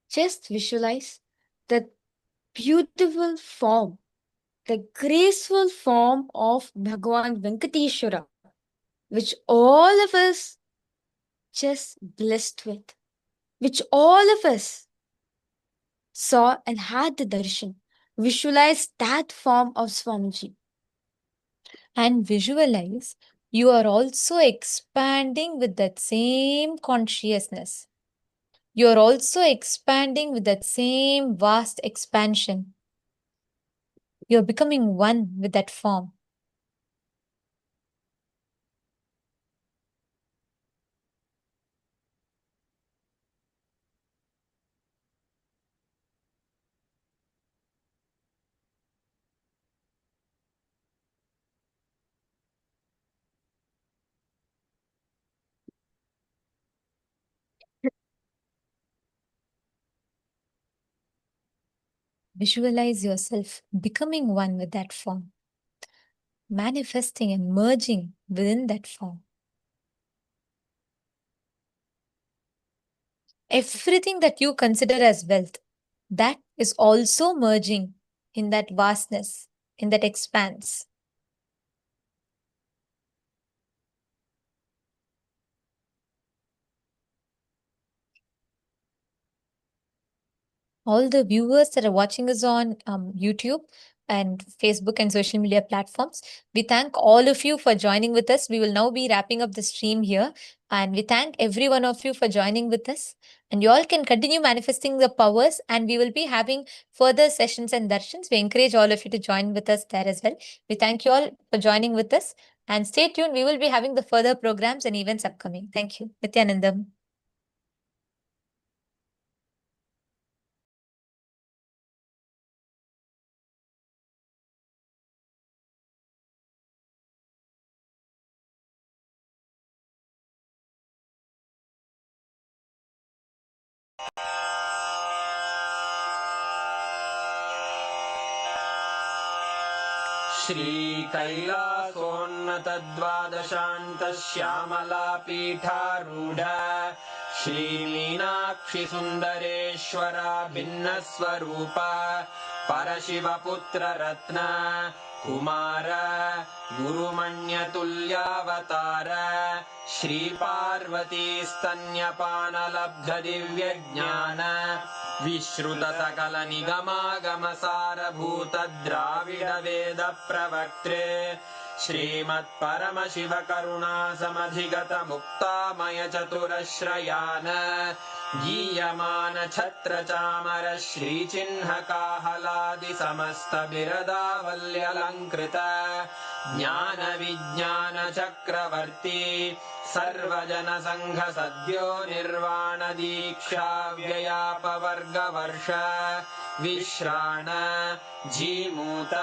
Just visualize the beautiful form, the graceful form of Bhagavan Venkateshwara, which all of us just blessed with, which all of us saw and had the darshan. Visualize that form of Swamiji. And visualize you are also expanding with that same consciousness. You are also expanding with that same vast expansion. You are becoming one with that form. Visualize yourself becoming one with that form, manifesting and merging within that form. Everything that you consider as wealth, that is also merging in that vastness, in that expanse. All the viewers that are watching us on YouTube and Facebook and social media platforms, we thank all of you for joining with us. We will now be wrapping up the stream here, and we thank every one of you for joining with us. And you all can continue manifesting the powers, and we will be having further sessions and darshans. We encourage all of you to join with us there as well. We thank you all for joining with us, and stay tuned. We will be having the further programs and events upcoming. Thank you. Nithyanandam. श्रीकैलासोन्नतद्वादशान्तश्यामलापीठारूढ श्रीमीनाक्षिसुन्दरेश्वरा भिन्नस्वरूपा परशिवपुत्ररत्न Kumar गुरुमण्यतुल्यावतार श्रीपार्वतीस्तन्यपानलब्धदिव्यज्ञान विश्रुतसकलनिगमागमसारभूतद्राविडवेदप्रवक्त्रे श्रीमत्परमशिवकरुणासमधिगतमुक्तामयचतुरश्रयान् गीयमानछत्रचामर श्रीचिह्नकाहलादिसमस्तबिरदावल्यलङ्कृत ज्ञानविज्ञानचक्रवर्ती सर्वजनसङ्घसद्यो निर्वाणदीक्षाव्ययापवर्गवर्ष विश्राण Jimuta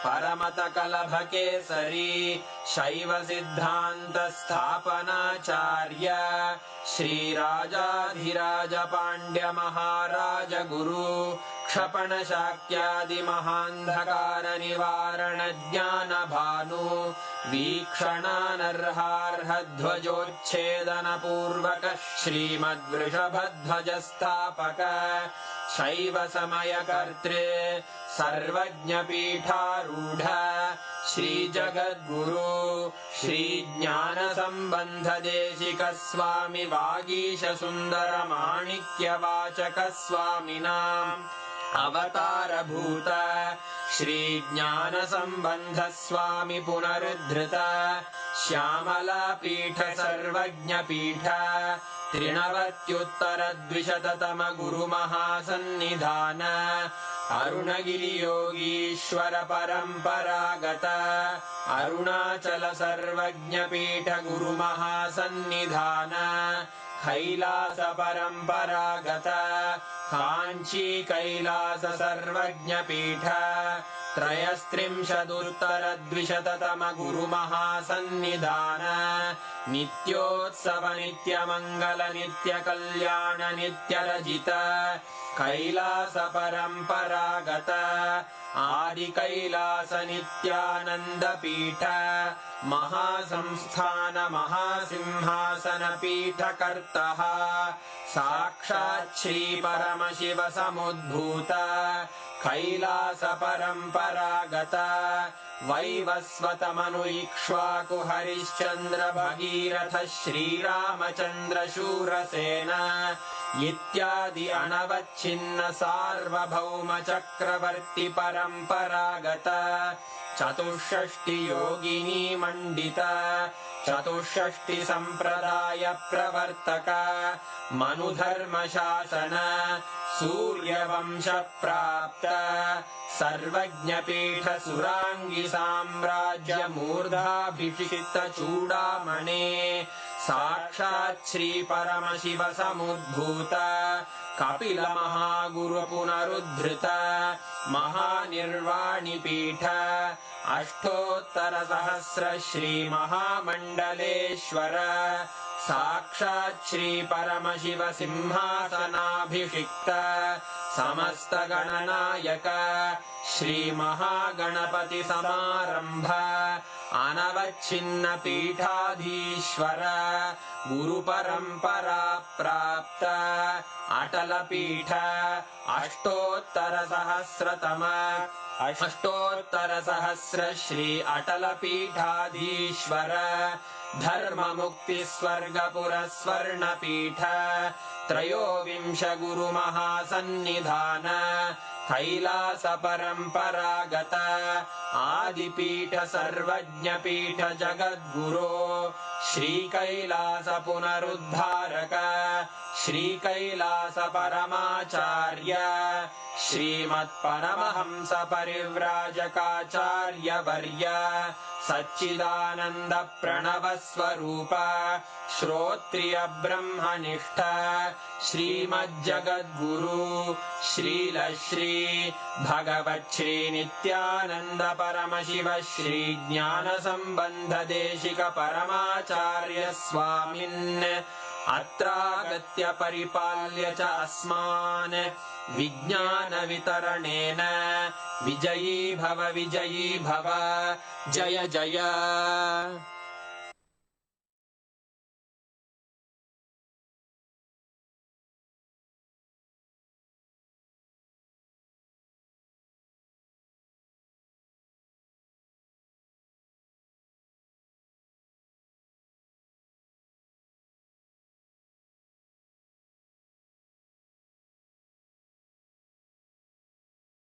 परमतकलभकेसरी शैवसिद्धान्तस्थापनाचार्य श्रीराजाधिराजपाण्ड्यमहाराज गुरु क्षपणशाक्यादिमहान्धकारनिवारणज्ञानभानु वीक्षणानर्हार्हध्वजोच्छेदनपूर्वक श्रीमद्वृषभध्वजस्थापक शैव समयकर्त्रे सर्वज्ञपीठारूढ श्रीजगद्गुरु श्रीज्ञानसम्बन्धदेशिक स्वामि वागीशसुन्दरमाणिक्यवाचक स्वामिनाम् अवतारभूत श्रीज्ञानसम्बन्ध स्वामि पुनरुद्धृत श्यामलापीठ सर्वज्ञपीठ त्रिनवत्युत्तरद्विशततम गुरुमहासन्निधान अरुणगिरियोगीश्वर परम्परागत अरुणाचल सर्वज्ञपीठ गुरुमहासन्निधान कैलास परम्परागत काञ्ची कैलास सर्वज्ञपीठ त्रयस्त्रिंशदुत्तरद्विशततम गुरुमहासन्निधान नित्योत्सव नित्यमङ्गल नित्यकल्याण नित्यरजित कैलास परम्परागत आदिकैलास नित्यानन्दपीठ महासंस्थान महासिंहासन पीठकर्तः साक्षात् श्री परमशिव समुद्भूत कैलास परम्परागत वैवस्वतमनु इक्ष्वाकु हरिश्चन्द्र भगीरथ श्रीरामचन्द्र शूरसेन इत्यादि अनवच्छिन्न सार्वभौम चक्रवर्ति परम्परागत चतुष्षष्टि योगिनी मण्डित चतुष्षष्टि सम्प्रदाय प्रवर्तक मनुधर्म शासन सूर्यवंश प्राप्त सर्वज्ञपीठ सुराङ्गी साम्राज्य मूर्धाभिषिक्त चूडामणे साक्षात् श्री परमशिव समुद्भूत कपिल महागुरु पुनरुद्धृत महानिर्वाणिपीठ अष्टोत्तर सहस्र श्री महामण्डलेश्वर साक्षात् श्री परमशिव सिंहासनाभिषिक्त समस्त गणनायक श्री महागणपति समारंभ अनवच्छिन्न पीठाधीश्वर गुरु परंपरा प्राप्त अटल पीठ अष्टोत्तर सहस्र श्री अटल पीठाधीश्वर धर्म मुक्ति स्वर्गपुर स्वर्ण पीठ त्रयोविंश गुरु महासन्निधान कैलास परम्परागत आदिपीठ सर्वज्ञपीठ जगद्गुरो श्री कैलास पुनरुद्धारक श्री कैलास परमाचार्य श्रीमत्परमहंस परिव्राजकाचार्य वर्य सच्चिदानंद प्रणव स्वरूप श्रोत्रिय ब्रह्मनिष्ठ श्रीमज्जगद्गुरु श्रील श्री भगवत् श्री नित्यानंद परमशिव श्री ज्ञान संबंध देशिक परमाचार्य स्वामिन् अत्रागत्य परिपाल्य च अस्मान् विज्ञान वितरणेन विजयी भव जय जय।